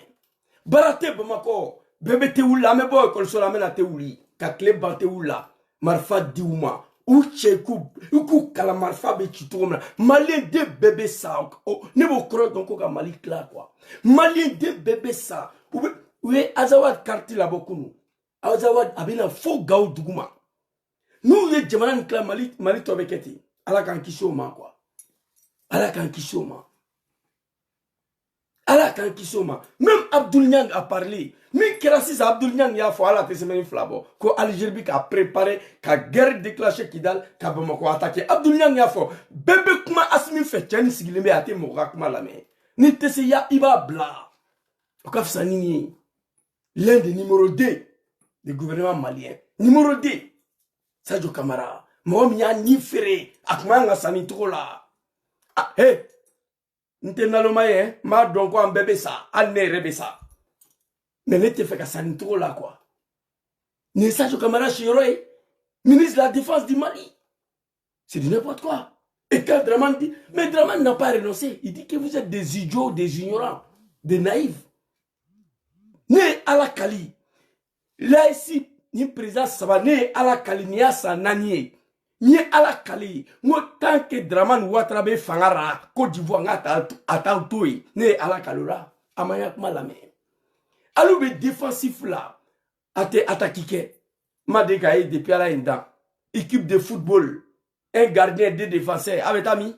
barate Bamako bébé te oula me boy kol sola me na te ouli ka kle ba te oula marfa diuma ou cheku ku kala marfa be chitoma malien de bébé ça ne bo kro donc ko ka mali kla quoi malien de bébé ça ou azawad karti la bokunu azawad abina fo gaw duguma nous ye jamana kla mali to beketi ala kan kisoma quoi ala kan kisoma ala kan kisoma même Abdoul Niang a parlé mi kerasi sa Abdoul Niang ya fo ala te semaine flabo ko Algérie a préparé ka guerre déclenchée Kidal ka Bamako attaquer Abdoul Niang ya fo bébé kuma asmi fait tien sigilembe ate mo rakuma la me ni te se ya iba bla o ka fsa nini l'un des numéro 2 du gouvernement malien numéro 2 Sadio Camara mo mi ya ni féré akuma nga sani tola ah hey nte nalomaye ma donc en bébé ça an ne rebe ça mais ne te fait qu'à ça trop là quoi ne Sadio Camara Chiroy ministre de la défense du Mali c'est du n'importe quoi et quand Draman dit mais Draman n'a pas renoncé il dit que vous êtes des idiots des ignorants des naïfs ne à la Kali là ici ni président ça va ne à la Kali ni à sa nanier ni ala kali ngo tant que Draman Ouattara fangara Côte d'Ivoire ngata atautoy ne ala kalura amaya kuma la me alu be défensif là ate attaquer madega et depuis ala inda équipe de football un gardien deux défenseurs avec ami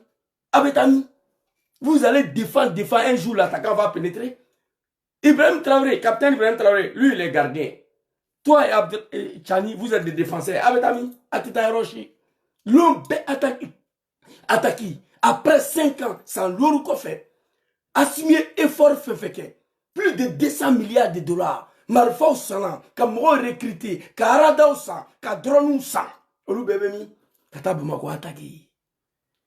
vous allez défendre un jour l'attaquant va pénétrer Ibrahim Traoré capitaine Ibrahim Traoré lui il est gardien toi et Chani vous êtes des défenseurs avec ami Atita Hiroshi l'homme attaqué après 5 ans sans l'euro qu'on fait assumé effort fait plus de 200 milliards de dollars malfa au salan comme recruté karada au sang ka drone au sang olu bébé mi kata Bamako attaqué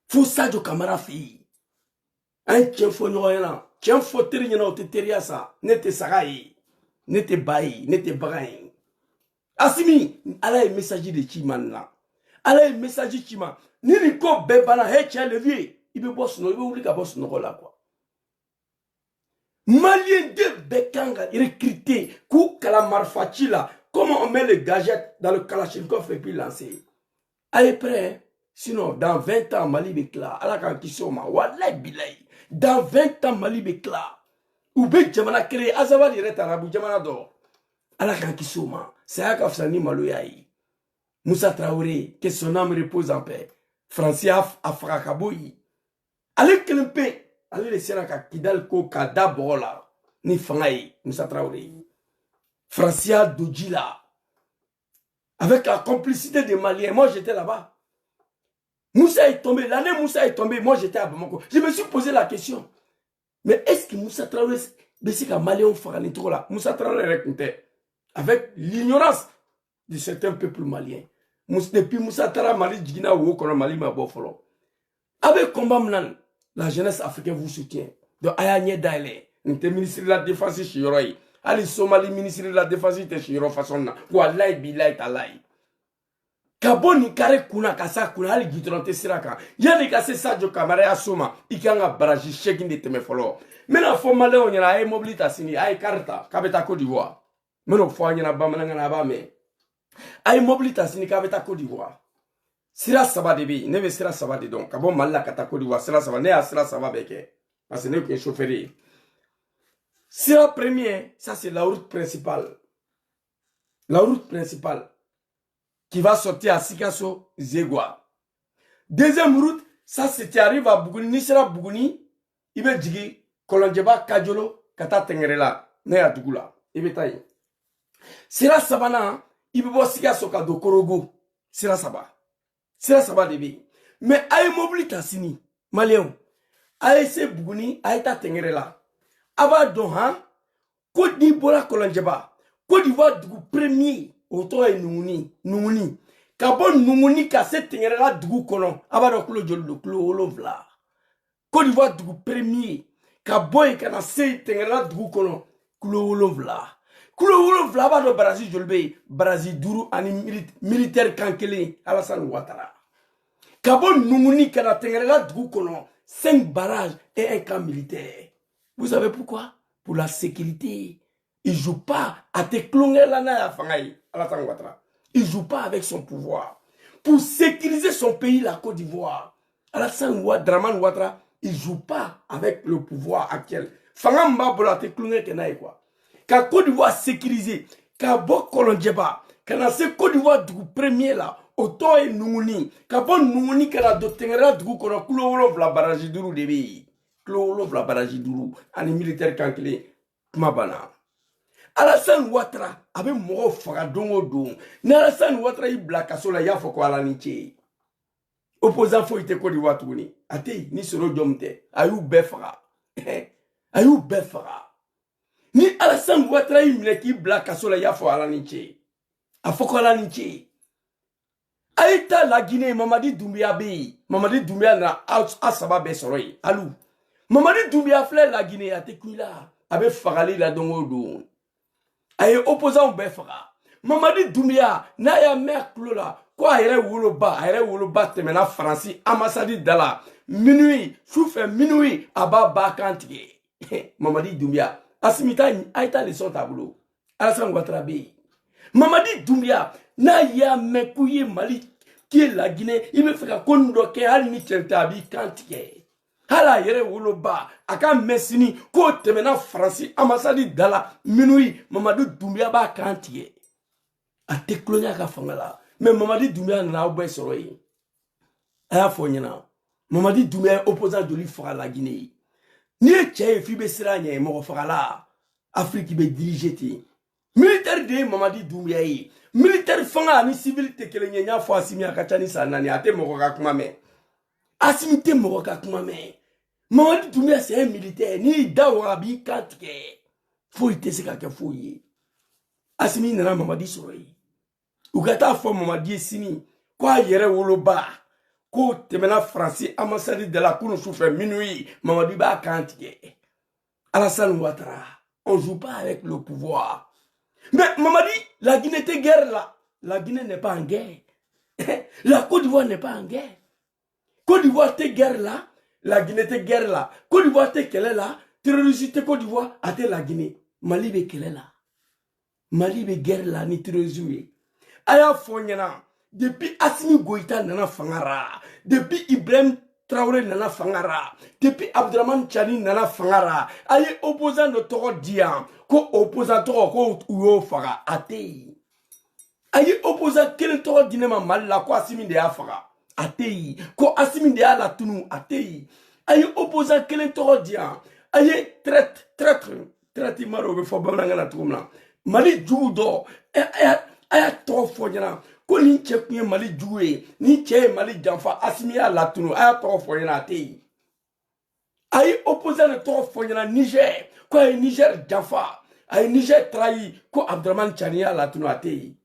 faut Sadio Camara fi un tien fo nyoyana tien fo terinya na teria ça nete sagai nete bayi nete bagain asimi ala e message de Chimana ala message chima nini ko bebana he tia levier ibe boss no ibe oubli ka boss no la quoi malien de bekanga recruté ku kala marfachila comment on met les gadgets dans le Kalachnikov et puis lancer allez prêt sinon dans 20 ans Mali bekla ala kan kisoma wallahi billahi dans 20 ans Mali bekla ou be jamana créé azawad ireta arabu jamana do ala kan kisoma c'est aka fsani maloyai Moussa Traoré, que son âme repose en paix. Francia Afrakaboui. Allez Kelempe, allez laisser la Kidal Ko Kada Bola. Ni Fangaï, Moussa Traoré. Francia Dodjila. Avec la complicité des Maliens. Moi j'étais là-bas. Moussa est tombé. L'année Moussa est tombé, moi j'étais à Bamako. Je me suis posé la question. Mais est-ce que Moussa Traoré, c'est qu'un Malien Farani trop là? Moussa Traoré racontait. Avec l'ignorance de certains peuples maliens. Depuis Moussa Tara Mali Djigina ou Okona Mali Mabofolo. Avec combat mnan, la jeunesse africaine vous soutient. Donc Ayanye Daile, le ministre de la Défense Chiroi. Ali Somali ministre de la Défense Chiro façon na. Wallahi billahi talai. Kaboni kare kuna kasa kuna ali gitrante siraka. Yani kase Sadio Camara Soma, ikanga baraji shekin de temefolo. Mena fo malé on yana ay mobilita sini ay karta kabeta Côte d'Ivoire. Meno fo yana bamana na ba me. Ay mobilita sini kabeta Côte d'Ivoire. Sira saba debi, neve sira saba de donc. Kabon malla kata Côte d'Ivoire, sira saba ne a sira saba beke. Parce que ne que chauffeur. Sira premier, ça c'est la route principale. La route principale qui va sortir à Sikasso, Zegwa. Deuxième route, ça c'est tu arrives à Bougouni, ni sera Bougouni, il va djigi Kolonjeba Kajolo kata tengerela ne ya dugula ibetayi sira sabana ibo siga soka do korogo sira saba de bi mais ay mobilita sini malien ay se buguni ay ta tengerela aba don ha ko di bola Kolonjeba Côte d'Ivoire dugu premier auto e nunguni ka bon nunguni ka se tengerela dugu kono aba do kulo jolo kulo olovla Côte d'Ivoire dugu premier ka boy kana se tengerela dugu kono kulo olovla aba do Brazil jolbe Brazil duru ani militaire kankele Alassane Ouattara ka bon nunguni kana tengerela dugu kono 5 barrages et un camp militaire. Vous savez pourquoi? Pour la sécurité. Il ne joue pas à te clonger la na fangaï Alassane Ouattara. Il ne joue pas avec son pouvoir. Pour sécuriser son pays, la Côte d'Ivoire, Alassane Ouattara, il ne joue pas avec le pouvoir actuel. Fangamba bola te clonger kenaï quoi. Quand Côte d'Ivoire sécurisé, quand Bok Kolonjeba, quand c'est Côte d'Ivoire du premier là, auto et Nunguni, quand bon Nunguni quand la dotengera du coup qu'on a clolo la barrage duru de bi, clolo la barrage duru, ani militaire kankele, mabana. Alassane Ouattara avait mort faga dongo don. Alassane Ouattara il blakaso la ya foko ala niche. Opposant fo ite Côte d'Ivoire tourni. Ate ni solo jomte. Ayou befara. Ayou befara. Ni Alassane Ouattara il mine ki blakaso la ya foko ala niche. A foko ala niche. Aïta la Guinée Mamadi Doumbia bi. Mamadi Doumbia na asaba be soroi. Alou. Mamadi Doumbia flè la Guinée ate kuila. Abe fagali la dongo don. Aye opposant befara. Mamadi Doumbia na ya mer klola ko ayre woloba temena Franci ambassade dala minuit souffle minuit aba bakantige. Mamadi Doumbia asimita aita le son tableau. Alassane Ouattara be. Mamadi Doumbia na ya mekuye Mali qui est la Guinée il me fait ka kondo ke hal ni tentabi kantige. Hala yere woloba aka mesini ko temena Franci ambassade dala minuit Mamadou Doumbia ba kantie a teklonya ka fangala mais Mamadou Doumbia na obo soroyi aya fonyina Mamadou Doumbia opposant de lui fera la Guinée ni tche fi be siranya mo fagala Afrique be dirigeti militaire de Mamadou Doumbia yi militaire fanga ni civil tekelenya nya fo asimi akachani sanani ate mo ka kuma me asimite mo ka kuma me Mamadou Doumbia c'est un militaire ni dawabi kantike faut ite se ka ke fouye asimi nana Mamadi soroi ugata fo Mamadi sini kwa yere woloba ko temena Franci ambassade de la Cour souffre minuit Mamadi ba kantike Alassane Ouattara on joue pas avec le pouvoir mais Mamadi la Guinée était guerre là la Guinée n'est pas en guerre la Côte d'Ivoire n'est pas en guerre Côte d'Ivoire était guerre là la Guinée était guerre là. Côte d'Ivoire était quelle est là. Terroriste Côte d'Ivoire a été la Guinée. Mali be quelle est là. Mali be guerre là ni terrorisme. Aya fonyana. Depuis Assimi Goïta nana fangara. Depuis Ibrahim Traoré nana fangara. Depuis Abdraman Chani nana fangara. Aye opposant de Toro Dian. Ko opposant Toro ko uyo faga. Ate. Aye opposant quel Toro Dinema Mali la ko Assimi de Afara. Atei ko asimi de ala tunu atei aye opposant kelen toro dia aye traite maro be fo bamanga na tumna Mali judo aya to fo nyana ko ni chekuye Mali juwe ni che Mali janfa asimi ala tunu aya to fo nyana atei aye opposant to fo nyana Niger ko Niger janfa aye Niger trahi ko Abdraman Chani ala tunu atei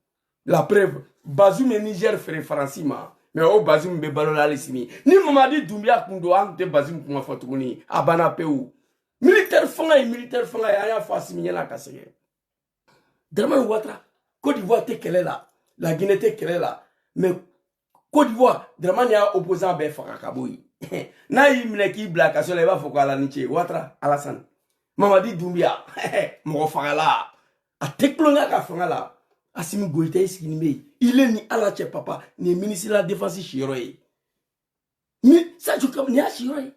la preuve Bazoum et Niger fait Francima mais au Bazoum be balola lesini ni Mamadi Doumbia kundo ante Bazoum kuma fotuguni abana peu militaire fanga aya fasi minyana kasege Dramane Ouattara Côte d'Ivoire te kele là la Guinée te kele là mais Côte d'Ivoire Dramane ya opposant be faka kaboyi na yimne ki blaka so le ba foko ala niche Ouattara Alassane Mamadi Doumbia mo faka la a teklonga ka fanga la Assimi Goïta iskini il est ni Alache papa ni ministre de la défense chiroye. Mais ça je comme ni a chiroye.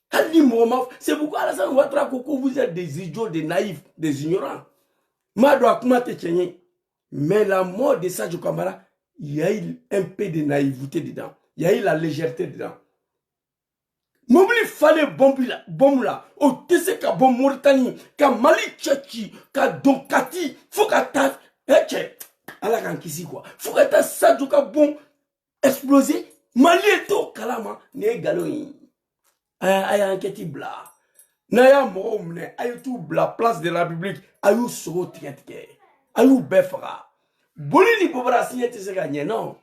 Hadi moment c'est pourquoi Alassane Ouattara Koko vous êtes des idiots, des naïfs, des ignorants. Madwa kuma te chenye. Mais la mort de Sadio Kamara, il y a eu un peu de naïveté dedans. Il y a eu la légèreté dedans. mobili fale bombe la o tese ka bon Mauritanie ka Mali tchatchi ka donkati faut ka ta ala kan kisi quoi faut ka ta Sadio ka bon exploser Mali to kalama ne galoi aya enquête bla na ya mo mne ayu tout bla place de la République ayu sogo tiketike ayu befra bolini bobra signé tese gagner non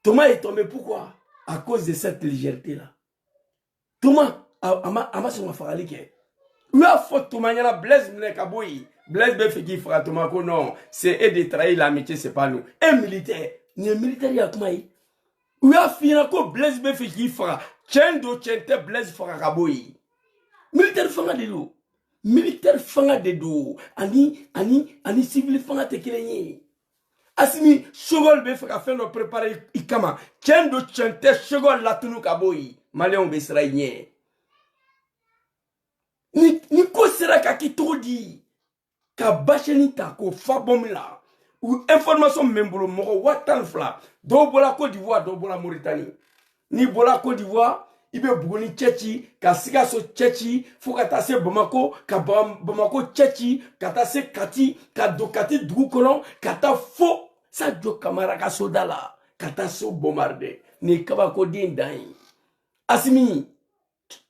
Thomas est tombé pourquoi à cause de cette légèreté là Thomas ama se mafakali ke ou a faute Thomas yana Blaise mne kaboyi Blaise be fait qui fera Thomas ko non c'est et de trahir l'amitié c'est pas nous un militaire ni militaire ya kuma yi ou a fina ko Blaise be fait qui fera chendo chente Blaise fera kaboyi militaire fanga de do militaire fanga de do ani civil fanga te kilenyi asimi Chogol be fait faire no préparer ikama chendo chente Chogol la tunu kaboyi Malien be sera nye ni ko sera ka ki to di ka bacheni ta ko fa bomla ou information membro mo watan fla do bola Côte d'Ivoire do bola Mauritanie ni bola Côte d'Ivoire ibe bugoni tchechi ka siga so tchechi fo ka ta se Bamako ka Bamako tchechi ka ta se Kati ka do Kati dugu kono ka ta fo Sadio Camara ka sodala ka ta so bombarder ni kabako din dai Asimi,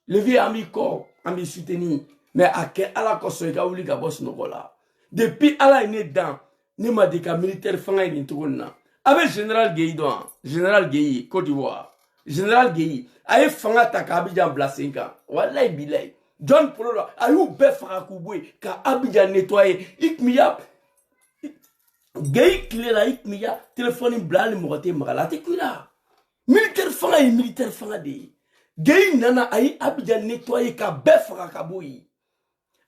le vieux ami corps, ami soutenu, mais à quel ala kosoika ouli ka boss nokola. Depuis ala est né dans, ne m'a dit qu'un militaire fanga est n'intogona. Avec général Gueye doan, général Gueye, Côte d'Ivoire, général Gueye, aye fanga ta ka Abidjan blasenka, wallahi bilay. John Polo, ayou be fanga kouboué, ka Abidjan nettoyé, ikmiya, Gueye clé la ikmiya, téléphone blanc, le moraté magala, te kuila. Militaire fanga et militaire fanga de. Gay nana ayi Abidjan nettoyé ka befra kaboyi.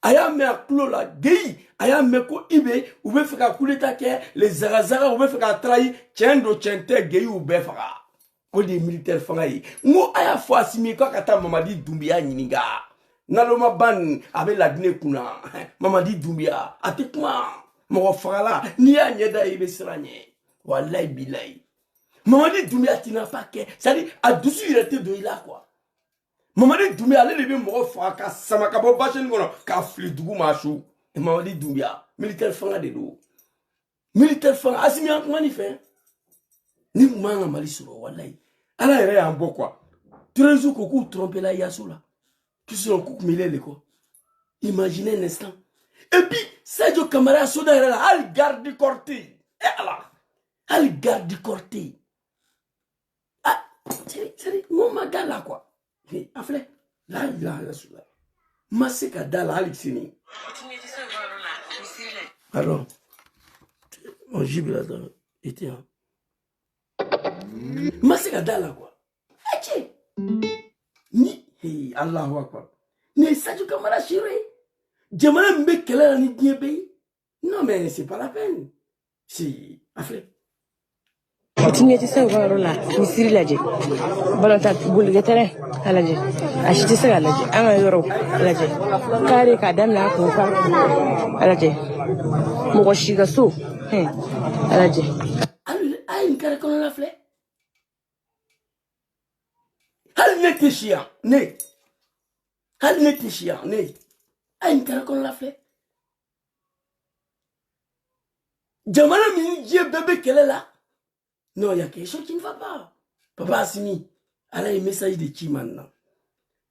Aya me aklo la gay aya me ko ibe ou be feka kuleta ke les zarazara ou be feka trahi chendo chente gay ou befra. Ko des militaires fangayi. Ngo aya fo asimi ko kata Mamadi Doumbia nyiniga. Naloma ban avec la Guinée kuna. Mamadi Doumbia atikma mo fala ni ya nyeda ibe sranye. Wallahi billahi. Mamadi Doumbia tina pas que ça dit a douce il était de là quoi. Mamadi Doumbia allait lever mon frère ka samaka bo bachen gono ka fli dugu machu et Mamadi Doumbia militaire fanga de do militaire fanga asimi an manifé ni manga mali suro wallahi ala ere en bo quoi trezu ko ku tromper la yasoula qui sont cook milele quoi imaginez un instant et puis Sadio Camara soda era al garde du corté et alors al garde du corté ah c'est mon magala quoi. Afle, là, Maseka dala Alexini. Alors, mon gibre là, était un. Maseka dala quoi. Ache. Ni, hey, Allahu Akbar. Ni Sadio Camara chiré. Jamana mbe kela ni diebe. Non, mais c'est pas la peine. Si, Afle. Tinye ti se ko la misiri laje balota bul getere alaje ashiti se alaje ama yoro alaje kare ka damla ko fa alaje mo ko shiga so alaje Ay kare kono la fle hal ne chia ne hal ne chia ne ay kare kono la fle jamana mi je bébé kele la. Non, il y a quelque chose qui ne va pas. Papa Assimi, elle a un message de qui maintenant?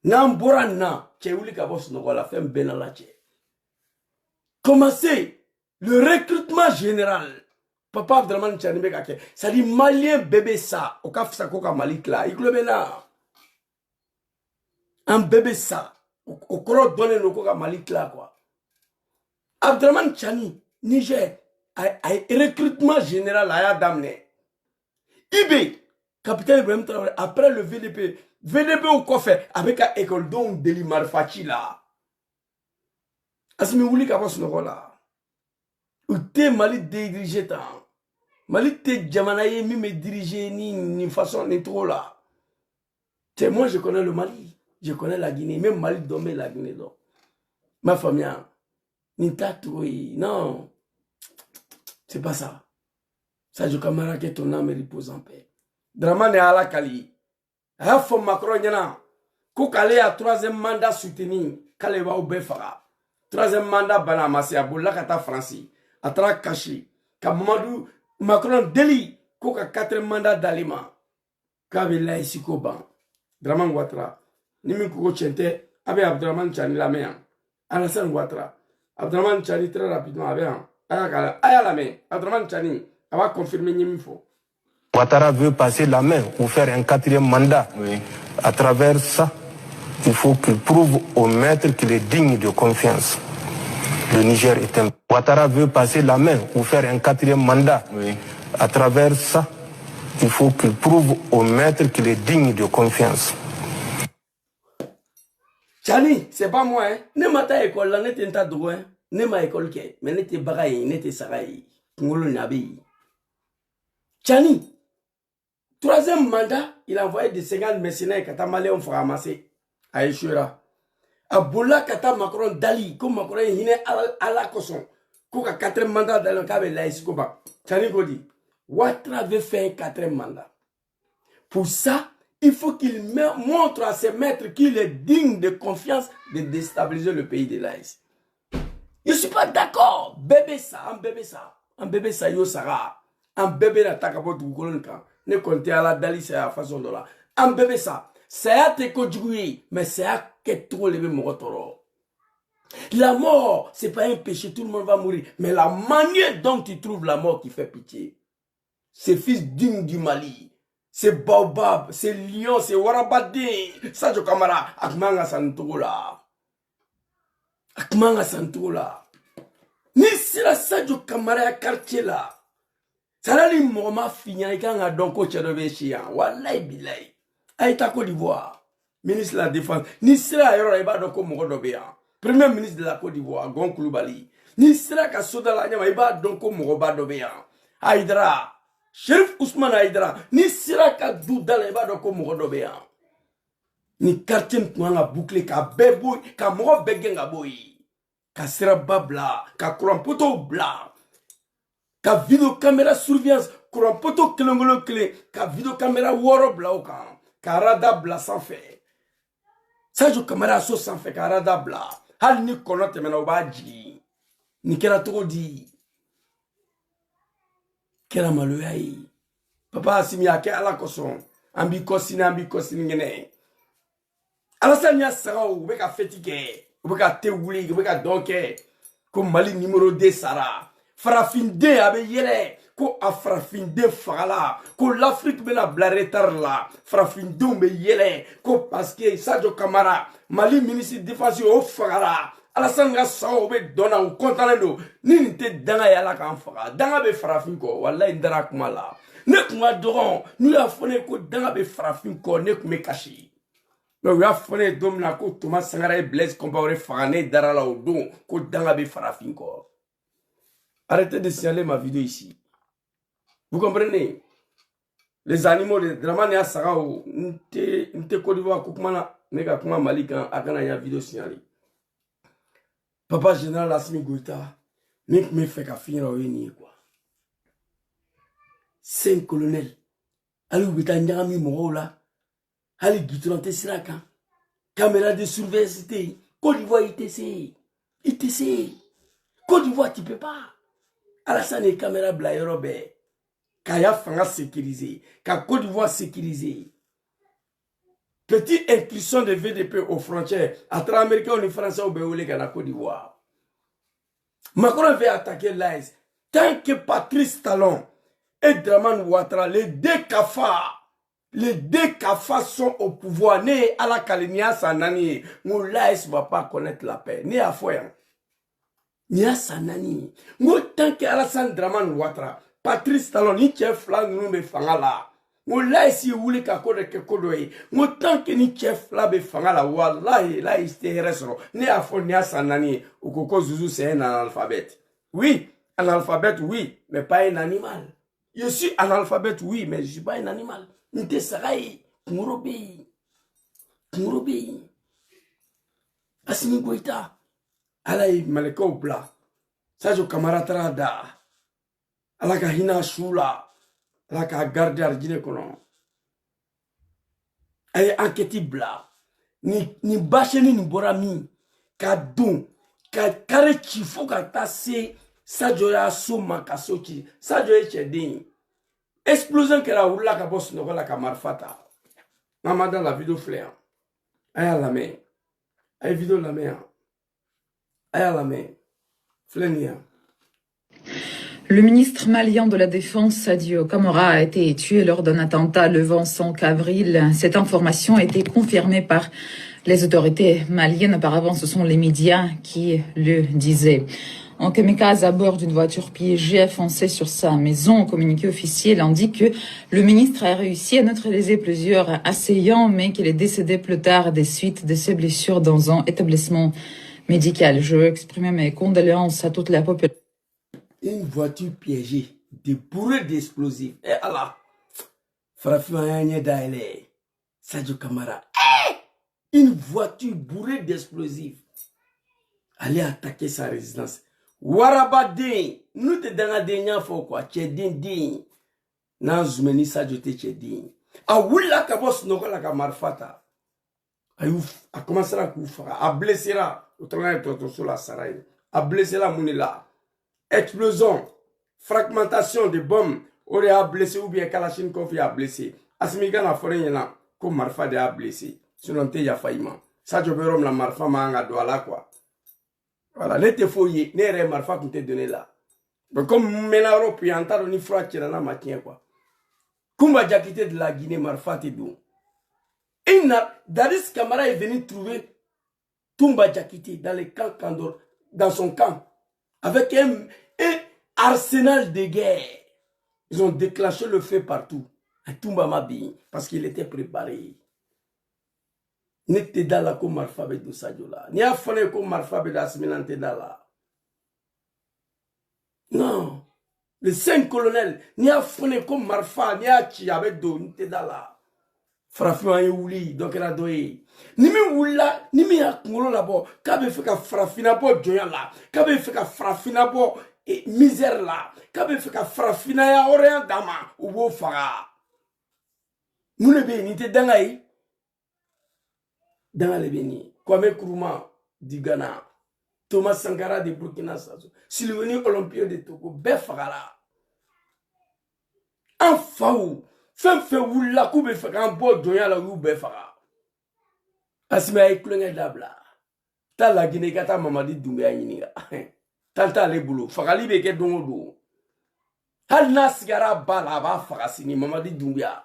Namborana, Tchéouli Kabos Nogola, fait un benalache. Commencez le recrutement général. Papa Abdraman Tchanibekake, ça dit malien bébé ça, au kaf sakoka malik là, il le mena. Un bébé ça, au koro donne le koka malik là quoi. Abdraman Tchani, Niger, recrutement général à Damné. Ibe, capitaine Ibrahim Traoré, après le VDP au coffre, avec une école donc de l'Imarfachi là. Asmi Wouli Kabos Nogola. Ou te Mali dirigé tant. Mali te Djamanaye, mi me diriger ni façon ni trop là. Moi je connais le Mali, je connais la Guinée, même Mali domé la Guinée donc. Ma famille, ni tatoué, non. C'est pas ça. Sadio Camara que ton âme repose en paix. Dramane ala kali. A fo Macron yana. k'ale a troisième mandat soutenir k'ale b'aw bɛɛ faga troisième mandat bana a ma se a bolila ka taa Faransi a taara kasi ka Mamadu Macron deli ko ka quatrième mandat d'ale ma k'a bɛ laïcité ban Dramane Ouattara ni min ko tiɲɛ tɛ a bɛ Abdramane Tchani lamɛn yan Alassane Ouattara Abdramane Tchani très rapidement a bɛ yan a y'a lamɛn Abdramane Tchani a b'a confirmer ɲe min fɔ. Ouattara veut passer la main ou faire un quatrième mandat. Oui. À travers ça, il faut qu'il prouve au maître qu'il est digne de confiance. Le Niger est un... Ouattara veut passer la main ou faire un quatrième mandat. Oui. À travers ça, il faut qu'il prouve au maître qu'il est digne de confiance. Tchani, c'est pas moi, hein. Ne m'a école là, ne t'es pas droit, hein. Ne m'a école qui mais ne t'es bagaille, ne t'es saraï. Ngolo nabi. Tchani, troisième mandat, il a envoyé des 50 mercenaires qui ont malé on ramasser à Echura. A Boula Kata Macron Dali, comme Macron est à la cosson. Qu'on a quatrième mandat dans le cas de l'Aïskoba. Tchani Godi, Ouattara veut faire un quatrième mandat. Pour ça, il faut qu'il montre à ses maîtres qu'il est digne de confiance de déstabiliser le pays de l'Aïs. Je ne suis pas d'accord. Bébé ça, un bébé ça, yo sara. Un bébé n'attaque pas tout le temps. Ne comptez à la Dali, c'est la façon de là. Un bébé ça, c'est à te conjuguer, mais c'est à que trop lever mon retour. La mort, c'est pas un péché, tout le monde va mourir. Mais la manière dont tu trouves la mort qui fait pitié. C'est fils dignes du Mali. C'est Baobab, c'est Lion, c'est Warabadi, Sadio Kamara, Akmanga Santoula. Akmanga Santoula. Ni sira Sadio Kamara ya quartier là. Salali Moma Fignan, Kanga Donko Tchadovechia, Wallahi Bilay. Aïta Côte d'Ivoire, ministre de la Défense. Ni sira Yoro Eba Donko Mogodobéa. Premier ministre de la Côte d'Ivoire, Gon Koulibaly. Ni sira Kasoda la Nyama Eba Donko Mogobadobéa. Aïdra. Chérif Ousmane Aïdra, ni sira ka doudala eba doko mourodo beya. Ni quartier n'kouanga bouclé, ka beboui, ka mouro begenga boui. Ka sira babla, ka kourampoto bla. Ka video caméra surveillance, kourampoto kelongolo kele, ka video caméra woro bla ou ka rada bla sans fait. Sadio Kamara so sans fait, ka rada bla. Hal ni konote mena obaji. Ni kera toko di. Kera maloyayi papa asimi ake ala koson ambi kosini ngene Alassane ya sarao beka fetike beka teouli beka donke ko Mali numéro 2 sara farafinde abe yele ko afrafinde fala ko l'Afrique bena bla retard la farafinde be yele ko parce que Sadio Kamara Mali ministre de défense o fagara Alassane nga sao be dona u kontanendo ni nte danga yala kan faga danga be farafin ko wallahi ndara kuma la ne kuma doron ni ya fone ko danga be farafin ko ne kume kashi no ya fone domna ko Thomas Sankara et Blaise Compaoré faga ne dara la o don ko danga be farafin ko. Arrêtez de signaler ma vidéo ici. Vous comprenez? Les animaux de Dramane ya sagao nte Côte d'Ivoire kukumana ne ka kuma Mali kan akana ya vidéo signaler. Papa général Assimi Goïta, mec me fait qu'à finir au Yéni, quoi. 5 colonels. Ali Oubeta Nyami Morola. Ali Guitronte Siraka. Caméra de surveillance. Côte d'Ivoire, ITC. ITC. Côte d'Ivoire, tu peux pas. Alassane et caméra Blaye-Robert. Kaya Fanga sécurisé. Ka Côte d'Ivoire sécurisé. Petite incursion de VDP aux frontières. À travers l'Amérique, on est français au Béoulé, à la Côte d'Ivoire. Macron veut attaquer l'AIS. Tant que Patrice Talon et Dramane Ouattara, les deux cafards sont au pouvoir. Né à la Kalinia Sanani, où l'AIS ne va pas connaître la paix. Né à Foyan. Ni à Sanani. Tant que Alassane Dramane Ouattara, Patrice Talon, ni chef là, nous me fangala. Là ici wuli ka ko de ke ko do yi mo tant que ni chef la be fanga la wallahi là il te reste ni afo ni asanani ou koko zuzu c'est un analphabète. Oui, un alphabète oui, mais pas un animal. Je suis un alphabète oui, mais je suis pas un animal. Nte sarai murobi. Assimi Goïta alay maleko bla. Sadio Kamara trada. Alaka hina shula. La ka garder argile kono ay enquête bla ni bâcheni ni bora min ka don ka kare ci fo ka taa se Sadio y'a so ma ka so ci Sadio ye cɛden explosion kɛra wulila ka bɔ sunɔgɔ la ka marifa ta n'an dans la vidéo filɛ yan a y'a lamɛn a ye vidéo lamɛn yan a y'a lamɛn filɛ nin yan. Le ministre malien de la Défense, Sadio Camara, a été tué lors d'un attentat le 25 avril. Cette information a été confirmée par les autorités maliennes. Auparavant, ce sont les médias qui le disaient. En kamikaze à bord d'une voiture piégée foncée sur sa maison, un communiqué officiel indique que le ministre a réussi à neutraliser plusieurs assaillants, mais qu'il est décédé plus tard des suites de ses blessures dans un établissement médical. Je veux exprimer mes condoléances à toute la population. Une voiture piégée, bourrée d'explosifs. Et Allah, Farafouane Daele, Sadio Camara. Une voiture bourrée d'explosifs. Allez attaquer sa résidence. Warabadin, nous te donnons des gens faut quoi? Tchedin din. Nanzumeni Sadio te tchedin. A wula kabos noko la kamarfata. A commencé à koufara, a blessé là. Autrement, sur la saraye. A blessé là, mounila. Explosion, fragmentation de bombes, aurait a blessé ou bien Kalachnikov a blessé. Asimigan a foré yana, comme Marfa de a blessé. Sinon, te ya faillement. Ça, je veux la Marfa manga douala quoi. Voilà, n'était fouillé, n'est Marfa qui t'a donné là. Mais comme Menaro, puis en tas, on y fera qu'il en a matin quoi. Kumba Jakite de la Guinée, Marfa te don. Et Daris Camara est venu trouver Tumba Jakite dans les camps Kandor, dans son camp. Avec un arsenal de guerre. Ils ont déclenché le feu partout. À Tumbamabi, parce qu'il était préparé. N'était dans la comme Marfabe de Sadiola. Ni a fallu comme Marfabe d'Asminante là. Non. Les 5 colonels, ni a fallu comme Marfa, ni a chi avec do, n'était dans là. Frafin ouli, donc elle a doé. Ni mi wula, ni mi a kungolo labo, kabe feka frafina bo joya la, kabe feka frafina bo misère la, kabe feka frafina ya orient dama, ubo faga. Nous le béni, te dangaï. Dans le béni, Kwame Nkrumah du Ghana, Thomas Sankara de Burkina Faso, Sylvanie Olympio de Togo, Befagala. En faou. Femme wula koube fait un beau doyen la ou befara. Asima eklenge dabla. Ta la Guinée kata Mamadi Doumbia yiniga. Tanta le boulot. Fakali beke dongo. Hal nasigara bala ba fakasini Mamadi Doumbia.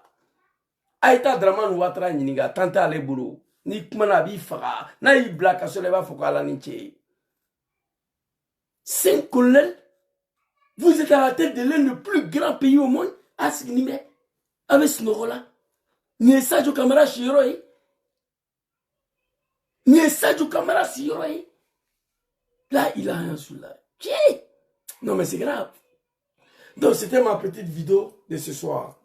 Aïta Draman Ouattara yiniga. Tanta le boulot. Ni kumana bi faka. Na i blaka sole ba fokala ninche. 5 colonels. Vous êtes à la tête de l'un des plus grands pays au monde. Asigni avec ce nom-là, ni Sadio Camara Chiroi, ni Sadio Camara Chiroi. Là, il a rien sur là. Non, mais c'est grave. Donc, c'était ma petite vidéo de ce soir.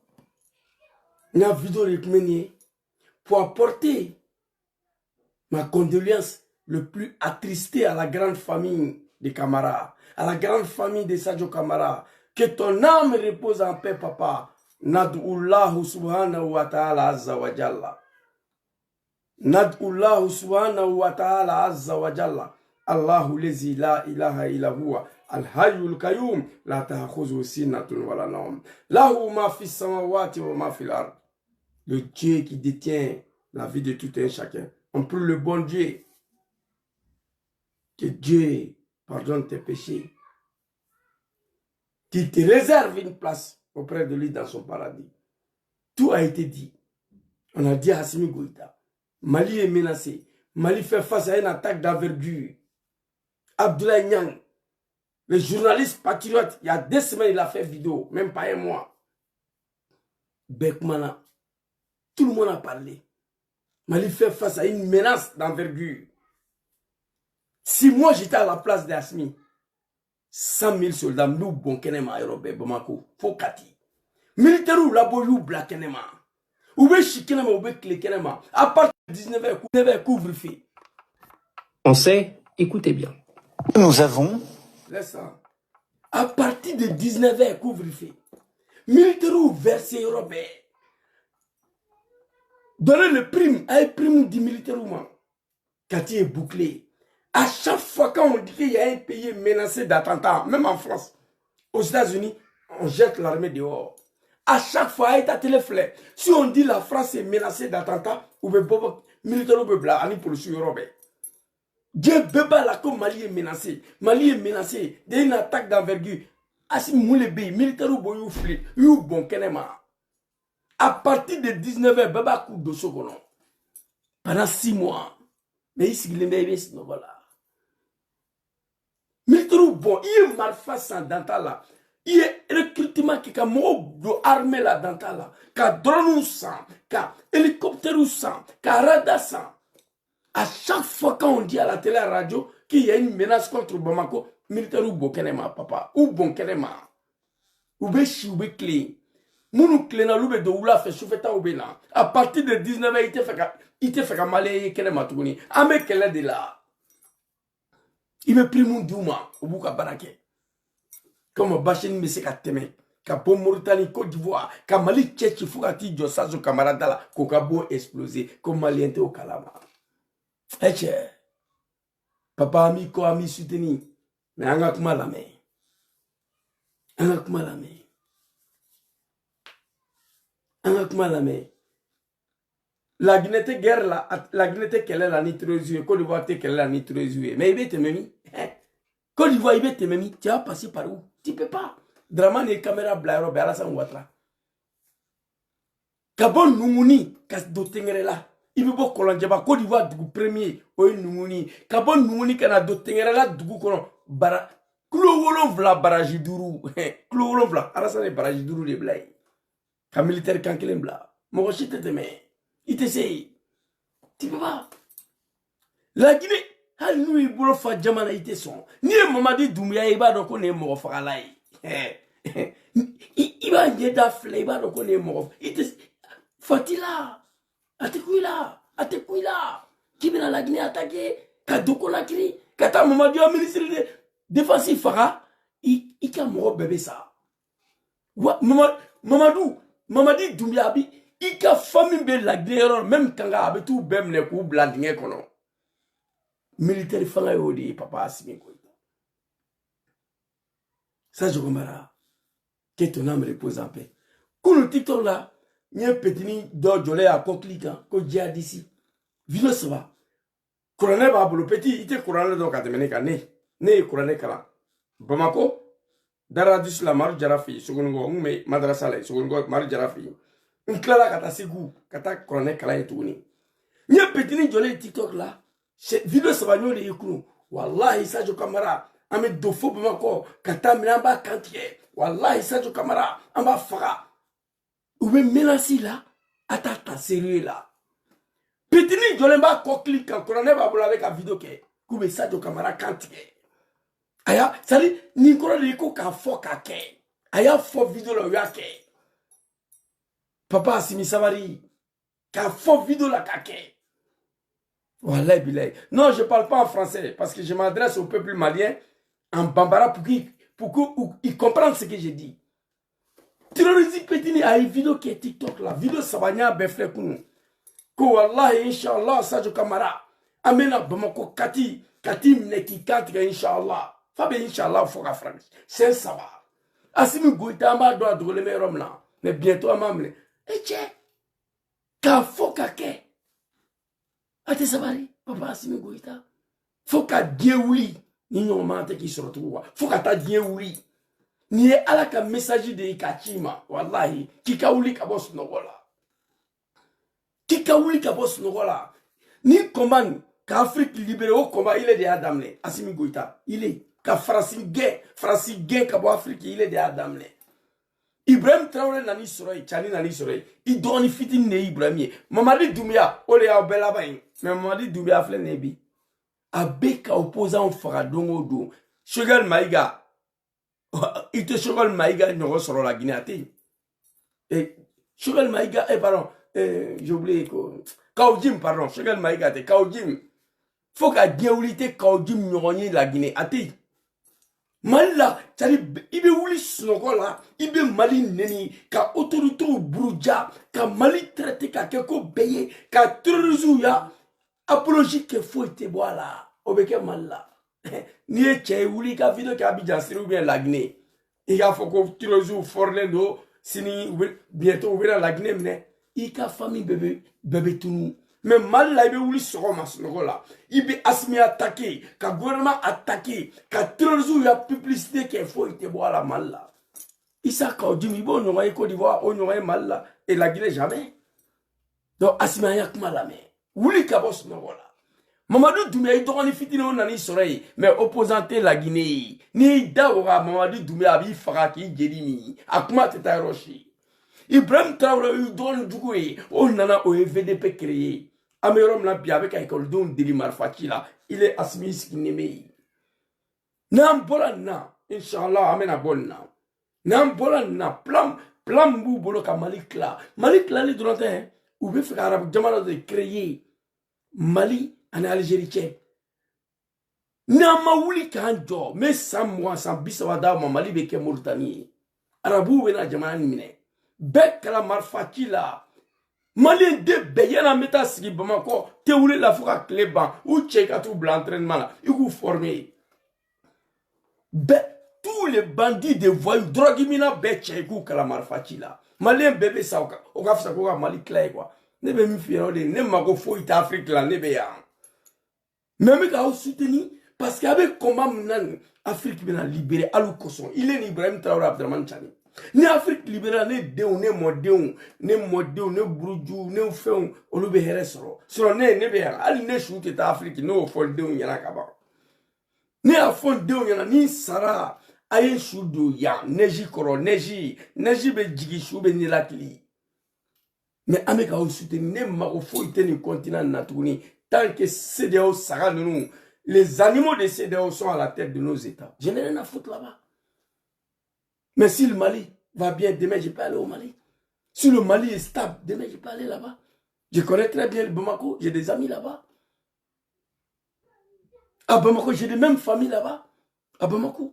Une vidéo recommandée pour apporter ma condoléance le plus attristée à la grande famille de Camara, à la grande famille de Sadio Camara. Que ton âme repose en paix, papa. Nad'ullahu subhanahu wa ta'ala azza wa jalla. Nad'ullahu subhanahu wa ta'ala azza wa jalla. Allahu lezi la ilaha illa huwa. Al-hayyul qayyum la ta'khudhuhu sinatun wa la nawm. Lahu ma fis samawati wa ma fil ard. Le Dieu qui détient la vie de tout un chacun. On prie le bon Dieu. Que Dieu pardonne tes péchés. Qu'il te réserve une place auprès de lui dans son paradis. Tout a été dit. On a dit à Assimi Goïta. Mali est menacé. Mali fait face à une attaque d'envergure. Abdoulaye Niang, le journaliste patriote, il y a 2 semaines, il a fait vidéo, même pas un mois. Bekmana, tout le monde a parlé. Mali fait face à une menace d'envergure. Si moi j'étais à la place d'Assimi, 100 000 soldats, nous, bon, kenema, aérobe, Bamako, Fokati. Militaire ou la boyou, black kenema. Ou be chikenema, ou be clé kenema. À partir de 19h, couvre-feu. On sait, écoutez bien. Nous avons... Laisse ça. À partir de 19h, couvre-feu. Militaire ou versé européen. donner le prime, à prime du militaire humain. Quand il est bouclé. À chaque fois quand on dit qu'il y a un pays menacé d'attentats, même en France, aux États-Unis, on jette l'armée dehors. À chaque fois, il y a téléflé. Si on dit la France est menacée d'attentats, ou bien militaire ou bien ani pour le suivre. Dieu beba là comme Mali est menacé. Mali est menacé d'une attaque d'envergure. Asi moulebe militaire ou boyou fli, you bon kenema. À partir de 19h, baba coup de sokono. Pendant 6 mois. Mais ici il est bien voilà. Militaire ou bon, il est malface en dental là. Il y a recrutement qui a de armée là dans là, qu'a drone sang, qu'a hélicoptère sang, qu'a radar sang. À chaque fois quand on dit à la télé à la radio qu'il y a une menace contre Bamako, militaire ou bon kenema papa, ou bon kenema, ou be chi ou be clé. Mounou clé na loube de oula fait chauffer ta oubena. À partir de 19h, il te fait qu'à malé kenema tourni. Ame kele de là. Il me pris mon douma, au bout barake. Comme Bachine me se kateme, ka po Mauritanie, Côte d'Ivoire, ka Mali tchétchi fougati djosazo camarade là, koka bo explosé, comme Mali au Kalama. Eche, papa ami ko ami soutenu, mais anga kuma la main. Anga kuma la main. Anga kuma la main. La Guinée te guerre là, la Guinée te quelle est la nitrosie, Côte d'Ivoire te quelle est la nitrosie, mais il va te memi. Côte d'Ivoire il va te memi, tu vas passer par où? Tu peux pas. Draman et caméra blairo be Alassane Ouattara. Kabon Noumouni, kas do tengere là. Il veut pas Kolonjaba, Côte d'Ivoire du premier, oy Noumouni. Kabon Noumouni kana do tengere là du kono bara. Klo wolon vla barajiduru. Klo wolon vla Alassane barajiduru de blay. Ka militaire kankelen bla. Mo chite te me. Il te sait. Tu peux pas. La Guinée hal nous il bolo fa jamana ite son ni Mamadi Doumbouya iba do ko ne mo fa lai iba njeda fle iba do ko ne mo ite fatila atekuila kibina la Guinée attaqué ka doko la kri kata Mamadi au ministre de défensif fara i ka mo bébé ça wa Mamadi Doumbouya bi i ka famille be la Guinée même kanga abetu bemne ku blandinge kono militaire fanga yodi papa Assimi Goïta. Ça je comprends. Que ton âme repose en paix. Quand le TikTok là, il y a un petit d'orjolé à Koklikan, que j'ai d'ici. Vino ça va. Couronne va le petit, il était couronne donc à temener né couronne kala. Bamako, Daradus la Maru Jarafi, seconde mais madrasa la seconde Maru Jarafi. Un clara kata segou, kata couronne kala et tourni. Il y a un petit jolé TikTok là. Vidéo ça va nous les écouter. Wallahi Sadio Camara, ame dofo bamako, kata minamba kantier. Wallahi Sadio Camara, amba fara. Ou même menacer là, atata sérieux là. Petini jolemba kokli kan kolonel ba bola avec la vidéo ke. Koube Sadio Camara kantier. Aya, ça dit ni koro de ko ka fo ka ke. Aya fo vidéo la yake. Papa Assimi Sabari, ka fo vidéo la kake. Wallah bilay. Non, je ne parle pas en français parce que je m'adresse au peuple malien en bambara pour qu'ils comprennent ce que j'ai dit. Terrorisme Petini a une vidéo qui est TikTok là. Vidéo Sabanya Befle Kounou. Ko Wallah, Inch'Allah, Sadio Camara. Amena Bamako Kati Mneki Kati, Inch'Allah. Fabe Inch'Allah, Foka France. C'est ça va. Assimi Goïta, ma doit de le meilleur homme là. Mais bientôt, à m'amener. Et tiens, Ka Foka Ke. Ate sabari, papa Assimi Goïta. Faut qu'à Dieu oui, ni non mante qui se retrouve. Faut qu'à ta Dieu oui. Ni ala ka message de Ikachima, wallahi, kika uli ka boss nogola. Kika uli ka boss nogola. Ni commande qu'Afrique libérée au combat, il est de Adamne, Assimi Goïta. Il est ka Francis Gay ka bo Afrique, il est de Adamne. Ibrahim Traoré nani soroi, Chani nani soroi. Il donne fitin ne Ibrahim. Mamadi Doumbouya, ole a bela bain. Mais Mamadi Doumbouya fle nebi. Abeka opposant faradongo do. Chogal Maïga. Il te Chogal Maïga ne ressort la Guinée. Et Chogal Maïga, pardon, j'ai oublié quoi. Kaojim, pardon, Chogal Maïga, te Kaojim. Faut qu'à Diaoulité Kaojim n'oronier la Guinée. Ati. Mali la c'est-à-dire i bɛ wuli sunɔgɔ la i bɛ Mali neni ka autorité buruja ka Mali traité ka kɛ ko bɛɛ ye ka terroristes ya apologie kɛ foyi tɛ bɔ a la o bɛ kɛ Mali la n'i ye cɛ ye wuli i ka vidéo kɛ Abidjan Siri ou bien La Guinée i k'a fɔ ko terroristes fɔrilen don sini bientôt u bɛna La Guinée minɛ i ka famille bɛɛ bɛ tunu. Mais Mali la, il veut sɔgɔma sunɔgɔ la. Il veut Assimi attaquer, ka gouvernement attaquer, ka terrorisme ya publicité qu'il faut il te boire la Mali la. Issa Kaudimi, bon, on a Côte d'Ivoire, on a Mali la, et la Guinée jamais. Donc Assimi ayakma la mais. Wuli kabo sunɔgɔ la. Mamadou Doumbia, il doit en fitiner on a soleil, mais opposanté la Guinée. Ni daora Mamadou Doumbia abi faraki jedimi, akma teta roshi. Ibrahim Traoré, il doit nous jouer, on a au VDP créé. Amérom la bi avec un école don Deli Marfaki là, il est Assimi Skinemei. Nam bola na, Inch'Allah, amen a bon na. Nam bola na, plan bou bolo ka Malik la. Malik la li donate, hein, ou be faire arabe jamana de créer Mali en Algérie tché. Nama wuli kan jo, mais sans moi, sans bisawada, Mali beke Mauritanie. Arabou wena jamana ni mine. Bek la Marfaki la. Malien de Beyana Meta Sigi Bamako, te voulez la foura cléban, ou tchèque à tout blanc entraînement là, ils vous formez. Tous les bandits de voyous, droguimina, tchèque Kalamar Fatila. Malien bébé ça, au gaf ça, Mali clay quoi. Ne be mi fiero de, ne mago fo ita Afrique là, ne be ya. Même quand vous soutenez, parce qu'avec combat maintenant, Afrique bien libérée, à l'Okoson, il est Ibrahim Traoré Abdelman Chani. Ni Afrique libérale ne déu ne modéu ne broudjou ne féu on le béhere soro ne be ali ne chute ta Afrique no fol déu yana kaba ne a fol déu yana ni sara ayen chudo ya neji koro neji be jigi chou be ni lakli mais ameka o soutenir ne mako fo iteni continent natuni tant que CEDEAO sara nous les animaux de CEDEAO sont à la tête de nos états je n'ai rien à foutre là-bas. Mais si le Mali va bien, demain je peux aller au Mali. Si le Mali est stable, demain je peux aller là-bas. Je connais très bien le Bamako, j'ai des amis là-bas. À Bamako, j'ai des mêmes familles là-bas. À Bamako.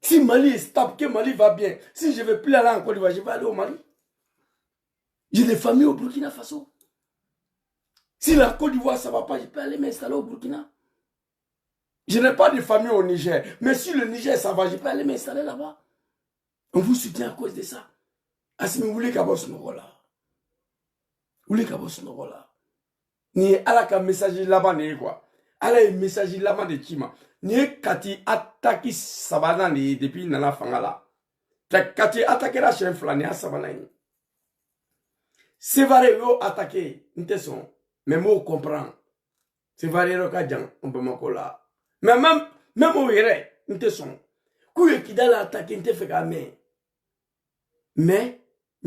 Si le Mali est stable, que le Mali va bien, si je ne vais plus aller en Côte d'Ivoire, je vais aller au Mali. J'ai des familles au Burkina Faso. Si la Côte d'Ivoire ça ne va pas, je peux aller m'installer au Burkina. Je n'ai pas de famille au Niger. Mais si le Niger ça va, je peux aller m'installer là-bas. On vous soutient à cause de ça. Assimi, vous voulez qu'à bosse nos là. Vous voulez qu'à bosse nos là. Ni ala ka message là-bas, ni quoi. Ala message là-bas de Kima. Ni kati attaque sabana ni depuis nana fangala. Kati attaque la chef flani à sabana. C'est vrai, yo attaqué. N'te son. Mais moi, on comprend. C'est vrai, yo ka djang. On peut m'en coller. Mais même au yere, n'te son. Kouye qui d'a attaqué, n'te fait qu'à main. Mais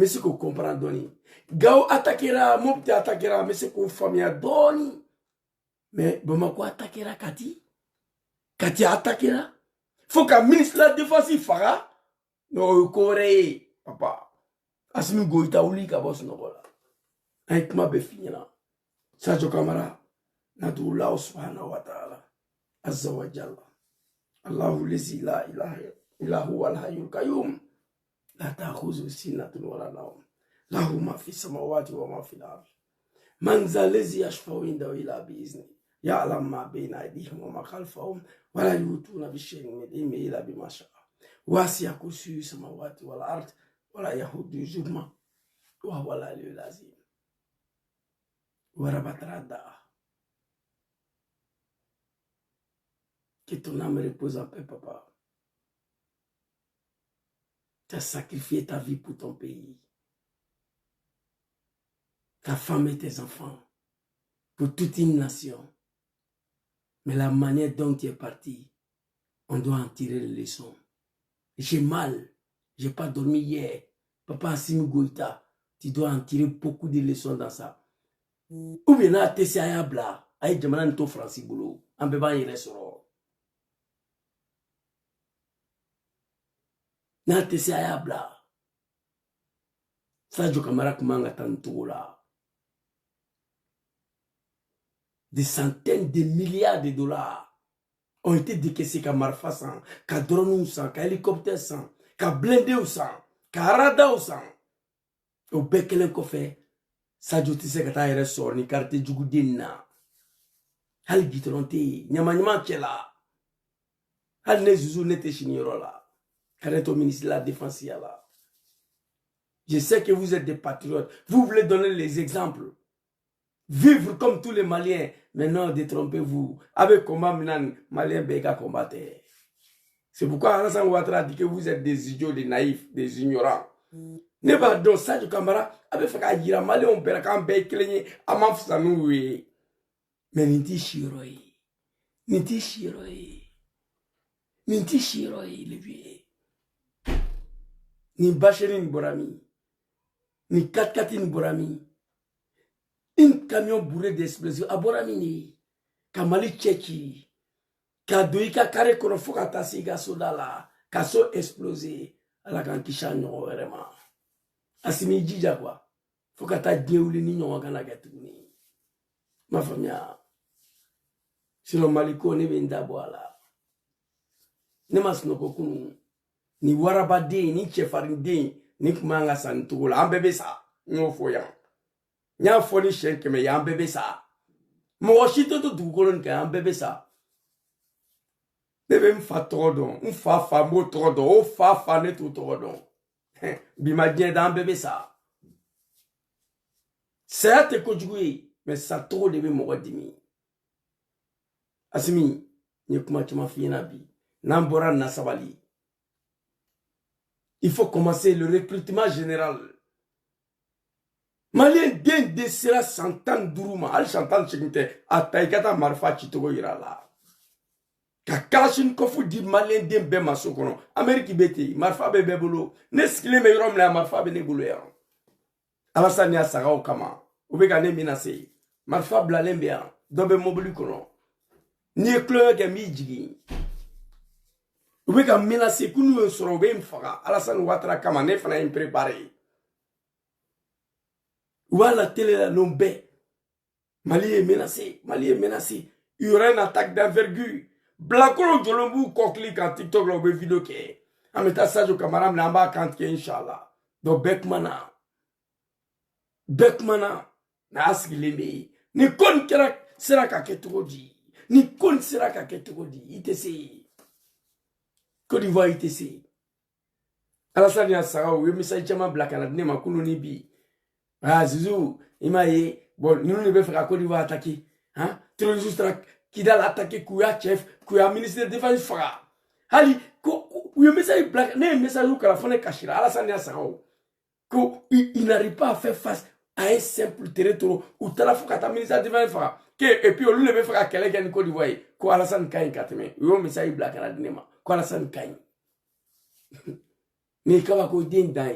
c'est qu'on comprend Doni. Gao attaquera, Mopte attaquera, mais c'est qu'on famille Doni. Mais Bamako attaquera Kati. Kati attaquera. Faut qu'un ministre de la défense il fera. Non, Corée, papa. Assimi Goïta ouli kabos no bola. Avec ma befinina. Sajo Kamara. Nadullah subhanahu wa ta'ala. Azza wa jalla. Allahu lazi la ilaha illa huwa al-hayyul qayyum. لا تأخذه سنة ولا نوم له ما في السماوات وما في الأرض من ذا الذي يشفع عنده إلا بإذنه يعلم ما بين أيديهم وما خلفهم ولا يؤتون بشيء من علمه إلا بما شاء واسع كرسيه السماوات والأرض ولا يهود جرمه وهو العلي العظيم وربط ردا. Que ton âme repose en paix, papa. Tu as sacrifié ta vie pour ton pays. Ta femme et tes enfants. Pour toute une nation. Mais la manière dont tu es parti, on doit en tirer les leçons. J'ai mal. J'ai pas dormi hier. Papa Assimi Goïta, tu dois en tirer beaucoup de leçons dans ça. Ou bien là, tu es à bla. Aïe, je m'en ai Francis Boulot. En bébé, il reste na tese ayabla Sadio Kamara kumanga tantola des centaines de milliards de dollars ont été décaissés, qu'à Marfa sans, qu'à drone sans, qu'à hélicoptère sans, qu'à blindé sans, qu'à radar sans. Au Bekelen Kofé, Sadio Tisse Kata Eresor, ni carte Djougudina. Hal Gitronte, Nyamanyama Kela. Hal Nezuzu Nete Chinirola. Kareto ministre de la Défense là. Je sais que vous êtes des patriotes. Vous voulez donner les exemples. Vivre comme tous les Maliens. Mais non, détrompez-vous. Avec comment Minan, Malien Beka combattait. C'est pourquoi Alassane Ouattara dit que vous êtes des idiots, des naïfs, des ignorants. Ne pas donc ça du Camara avec fait qu'à dire Malien on perd quand Bek Cligné à Mafsanou. Mais Ninti Shiroi. Ninti Shiroi. Ninti Shiroi, le vieux. Ni Bacherin Borami. Ni Katkatin Borami. Un camion bourré d'explosifs à Boramini, Kamali Tcheki, Kadoika Kare Korofoka Tasiga Sodala, Kaso explosé à la Kankishan vraiment. Asimi Djidja quoi. Fokata Dieouli Nino Wagana Gatuni. Ma famille. Sinon Maliko ne venda boala. Ne masnokokunu. Ni Warabade, ni Chefarinde, ni Kumanga Santoula, un bébé ça. Non foyant. Nya foni shen keme ya bébé ça. Mo shito to dugolon ka bébé ça. Bébé mfa trodon, mfa mo trodon, o fa ne tout trodon. Bima dien dans bébé ça. C'est ko jugui, mais ça trop de mo dimi. Asimi, ni kuma chuma fina bi. Nambora na sabali. Il faut commencer le recrutement général. Malien den de sera santan duruma al santan chekinte ataikata marfa chitogo irala ka kalashin kofu di malien den be masokono Ameriki beti marfa be bolo neskile me yorom la marfa be ne bolo ya Alassane ya sagao kama ubega ne minase marfa blalembe ya dobe mobili kono ni eklo ke mi jigi ubega minase kunu yo soro be mfaga Alassane Ouattara kama ne fana im préparer. Voilà télé la nombe. Mali est menacé. Mali est menacé. Il y aura une attaque d'envergure. Blakolo Jolombu kokli quand TikTok l'obé vidéo ke. En mettant ça au camarade namba quand ke inshallah. Donc Bekmana. Bekmana. Na aski lembe. Ni kon kera sera ka ketodi. Ni kon sera ka ketodi. ITC. Côte d'Ivoire ITC. Alassane ya Sarao. Yemisa ichama blakana ne makunu ni bi. Ah, Zizou, il m'a dit, bon, nous ne pouvons faire à Côte d'Ivoire attaquer. Hein? Tu le juste qui doit l'attaquer, Kouya chef, Kouya ministre de défense fera. Ali, oui, mais ça est blague, mais message où la fin est cachée, Alassane Ouattara, qu'il n'arrive pas à faire face à un simple territoire où tu as la foucata ministre de défense fera. Et puis, on lui veut faire à quelqu'un en Côte d'Ivoire, quoi Alassane Kain Kateme, oui, mais ça est blague à la dinema, quoi Alassane Kain. Mais quand on dit d'un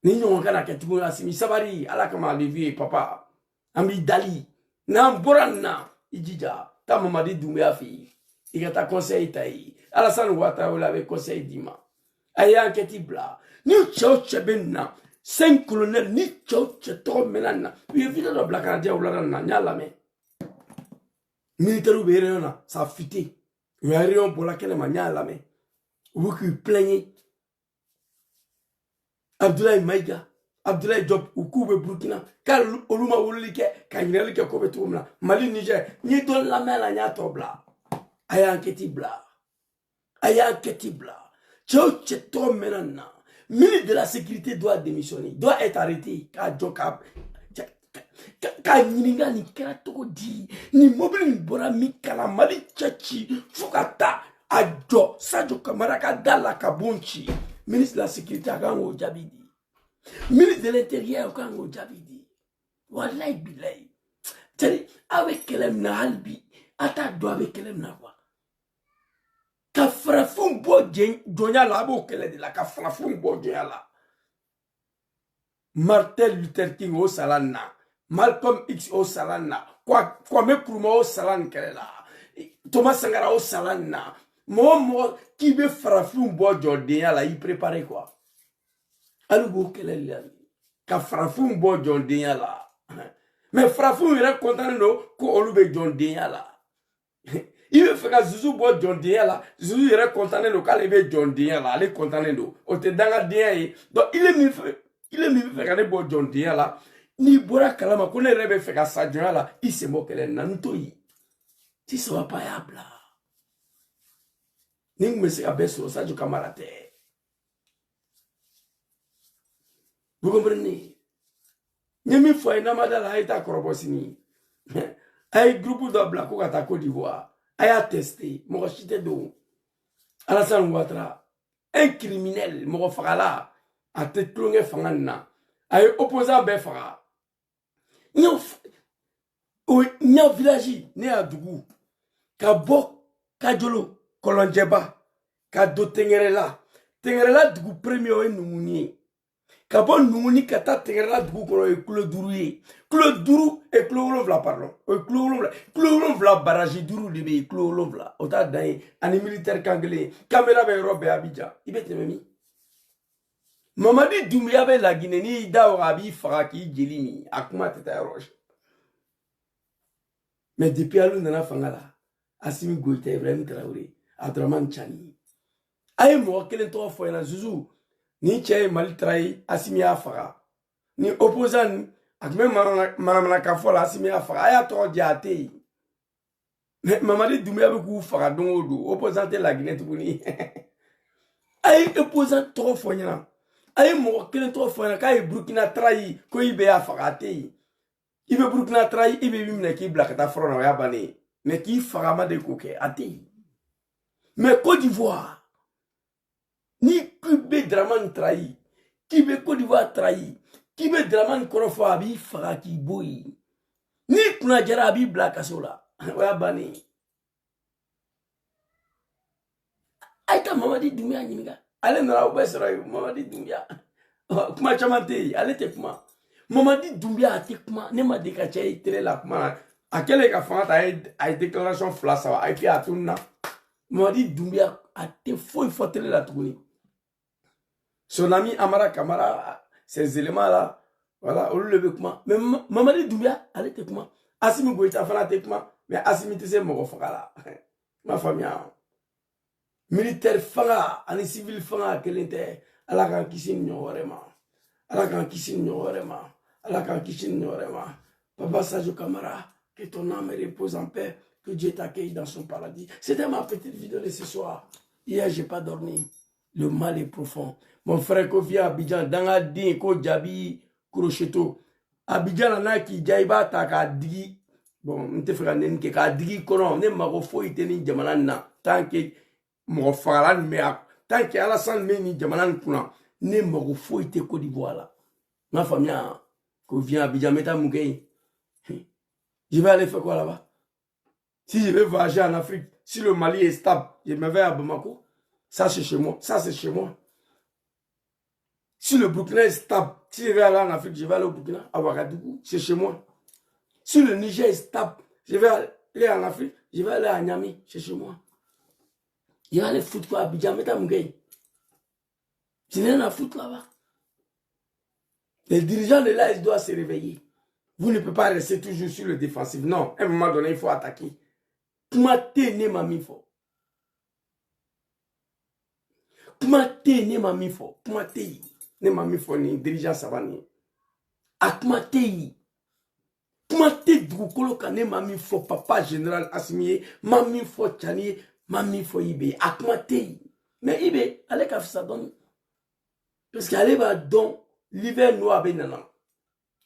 ni nyonga kana ketugo asimi sabari ala kama levi papa ambi dali na mborana ijija ta mamadi dumya fi igata conseil tai Alassane Ouattara wala avec conseil dima aya ketibla ni chao chebenna 5 colonels ni chao cheto menana wi vida do blaka dia wala na nyala me militaire berena ça fité wi arion pour laquelle ma nyala me ou qui plaignait Abdoulaye Maïga, Abdoulaye Diop, ou Koube Burkina, car Oluma Oulike, Kanyelike Kobe Toumla, Mali Niger, ni don la main la nyatobla. Aya ketibla. Aya ketibla. Tchao tcheto menana. Ministre de la sécurité doit démissionner, doit être arrêté, car Jokab. Ka nyininga ni kratoko di, ni mobile ni bora mi kala Mali tchachi, fukata, adjo, Sadio Kamara ka dala kabunchi. Ministre de la Sécurité, Agango Djabidi. Ministre de l'Intérieur, Agango Djabidi. Wallahi bilay. C'est-à-dire, avec Kelem na halbi, ata do avec Kelem na quoi. Ka frafum bo djonya la bo kele de la ka frafum bo djonya la. Martin Luther King au salana. Malcolm X au salana. Kwame Nkrumah au salana kele la. Thomas Sankara au salana. Moi, qui veut frafou bo jordéen là, il prépare quoi? Alou quel est là? Ka frafou bo jordéen là. Mais frafou il est content no ko olube jordéen là. Il veut faire Zouzou boire John Dia là. Zouzou il est content de local, il veut John Dia là. Il est content de l'eau. On te donne Dia. Donc il est mieux fait. Il est mieux fait boire John Dia là. Ni boira kalama. Qu'on est rêvé faire ça John là. Il se moque les nantoyi. Si ça va pas yable là. Ning me se abesso ça du camarade. Vous comprenez? Nyemi foi na madala ita korobosini. Ay groupe de Blacko kata Côte d'Ivoire. Aya testé, mo chité do. Alassane Ouattara, un criminel, mo fagala, a te klonge fangana. Ay opposant be faga. Nyo village ne a Dougou. Ka bo Kajolo, Kolonjeba, ka do Tengerela. Tengerela Dougou premier o Numuni. Kabon Numuni kata Tengerela Dougou kolo e Claude Dourou ye. Claude Dourou et Claude Vla pardon. Claude Vla barrage Dourou de Claude Vla. Ota dai ani militaire kanglé. Caméra be robe Abidjan. Ibete memi. Mamadi Doumbia be la Guinée ni da Arabi faraki jelini akuma teta roche. Mais depuis alou nana fangala. Assimi Goïta Ibrahim Traoré, Abdraman Chani. Aïe moi, quel est ton foyer Zouzou? Ni Tchaï Mali Trahi, Assimi Afara. Ni opposant, ak même Manamana Kafola, Assimi Afara, Aya Toro Diate. Mais Mamadi Doumbia beaucoup Fara Dongodo, opposant la Guinée Touni. Aïe opposant trop foyer. Aïe moi, quel est ton foyer? Kaï Burkina Trahi, Koïbe Afara Tei. Il veut Burkina Trahi, il veut même qui black ta front à Yabane. Mais qui fera de coquet à ti. Mais Côte d'Ivoire, ni Kubé Draman trahi, qui veut Côte d'Ivoire trahi, qui veut Draman Korofo abi fera qui boy, ni Kunajara abi black asola, ouais bani. Aïta Mamadi Doumbia Nimiga, allez dans la obesra, Mamadi Doumbia, kuma chamante, allez te kuma, Mamadi Doumbia a te kuma, ne ma décaché télé la kuma. À quel est a déclaration flash a été à tout na Mamadi Doumbia a été fou il faut télé la tourner. Son ami Amara Kamara ces éléments là voilà on le veut comment mais Mamadi Doumbia allez te comment Assimi Goïta fana te comment mais Assimi te c'est mon frère ma famille militaire fanga ani civil fanga quel était à la kan kisin vraiment à la kan kisin vraiment à la kan kisin vraiment Papa Sadio Kamara. Que ton âme repose en paix, que Dieu t'accueille dans son paradis. C'était ma petite vidéo de ce soir. Hier, je n'ai pas dormi. Le mal est profond. Mon frère Kofi Abidjan, dans la din, ko Djabi, Krocheto. Abidjan, là, qui Djaïba, ta digi. Bon, on te fera n'enke, ka digi kono, ne maro fo ite ni jamanan na. Tant que mon frère mea, tant que Alassane me ni jamanan kuna, ne maro fo ite Côte d'Ivoire là. Ma famille, Kofi Abidjan, meta mouguei. Je vais aller faire quoi là-bas? Si je vais voyager en Afrique, si le Mali est stable, je me vais à Bamako. Ça c'est chez moi. Ça c'est chez moi. Si le Burkina est stable, si je vais aller en Afrique, je vais aller au Burkina, à Ouagadougou, c'est chez moi. Si le Niger est stable, je vais aller en Afrique, je vais aller à Niamey, c'est chez moi. Je vais aller foutre quoi à Abidjan, Metamouguei. Je n'ai rien à foutre là-bas. Les dirigeants de là, ils doivent se réveiller. Vous ne pouvez pas rester toujours sur le défensif. Non, à un moment donné, il faut attaquer. Comment t'es né ma mifo? Comment t'es né ma mifo? Comment t'es né ma mifo ni dirigeant savani? A comment t'es? Comment t'es droukolo kane ma mifo papa général Assimi, ma mifo Tchani, ma mifo Ibe? A comment t'es? Mais Ibe, allez qu'à ça donne. Parce qu'elle va donc l'hiver noir ben non.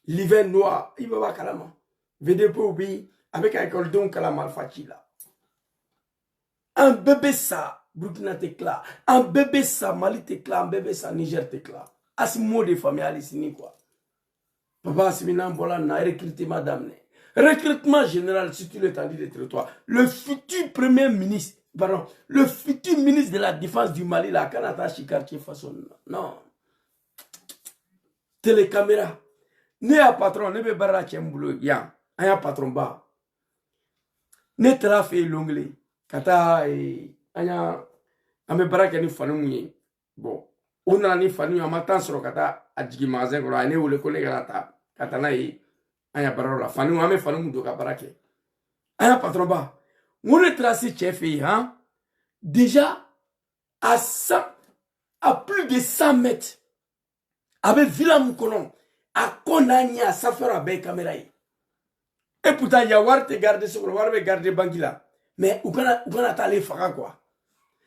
L'hiver noir, il va voir carrément. VDP au pays, avec un école donc à la malfachi là. Un bébé ça, Burkina t'éclat. Un bébé ça, Mali t'éclat. Un bébé ça, Niger t'éclat. À ce mot de famille, allez, quoi. Papa, c'est maintenant, voilà, on a recruté madame. Recrutement général, si tu l'étendue des territoires. Le futur premier ministre, pardon, le futur ministre de la défense du Mali, la Kanata Chikarchi façon. Non. Télécaméra. Ne a patron, ne be barra chemboulo, ya. Aya patron ba. Ne trafe l'onglet. Kata, aya, ame barra kani fanu mouye. Bon. On a ni fanu, a matin sur kata, a djigi magasin, ko ane ou le collègue la table. Kata na aya barra la fanu, ame fanu moudo ka barake. Aya patron ba. On est tracé chef, hein? Déjà, à plus de 100 mètres, avec Villa Moukolon, à Konania, ça fera bien caméra. Et pourtant, il y a Warte garder ce qu'on va garder Bangila. Mais où qu'on a allé faire quoi?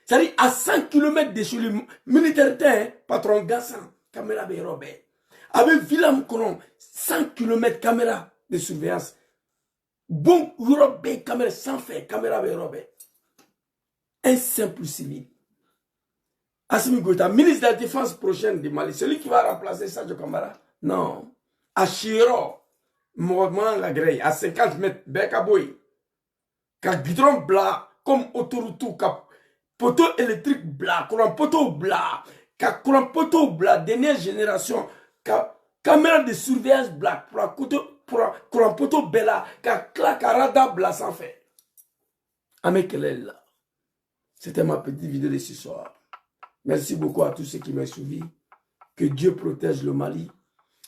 C'est-à-dire, à 100 km de chez le militaire, patron Gassan, caméra de Robert. Avec Villa Moukolon, 100 km caméra de surveillance. Bon, Europe, caméra sans faire, caméra de Robert. Un simple civil. Assimi Goïta, ministre de la Défense prochaine du Mali, celui qui va remplacer Sadio Kamara. Non. À Chiro, Mohamed Lagrey, à 50 mètres, Bekaboui. Ka guidron blanc, comme autoroute, ka poteau électrique blanc, courant poteau blanc, ka courant poteau blanc, dernière génération, ka caméra de surveillance blanc, courant poteau bella, ka claque à radar blanc sans fait. Amekelela. C'était ma petite vidéo de ce soir. Merci beaucoup à tous ceux qui m'ont suivi. Que Dieu protège le Mali.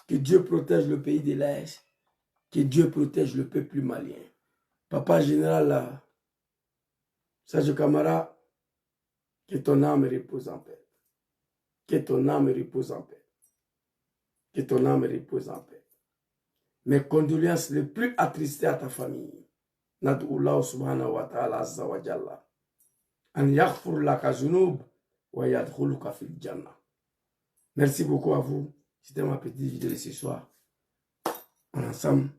Que Dieu protège le pays de l'Est. Que Dieu protège le peuple malien. Papa général, Sadio Kamara, que ton âme repose en paix. Que ton âme repose en paix. Que ton âme repose en paix. Mes condoléances les plus attristées à ta famille. Nad'Ullah subhanahu wa ta'ala azza wa jalla. An yaghfur laka zunub. Merci beaucoup à vous. C'était ma petite vidéo de ce soir. En ensemble,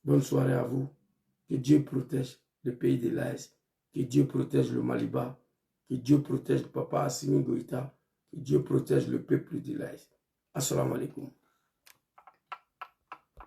bonne soirée à vous. Que Dieu protège le pays de l'Est. Que Dieu protège le Maliba. Que Dieu protège le papa Assimi Goïta. Que Dieu protège le peuple de l'Est. Assalamu alaikum.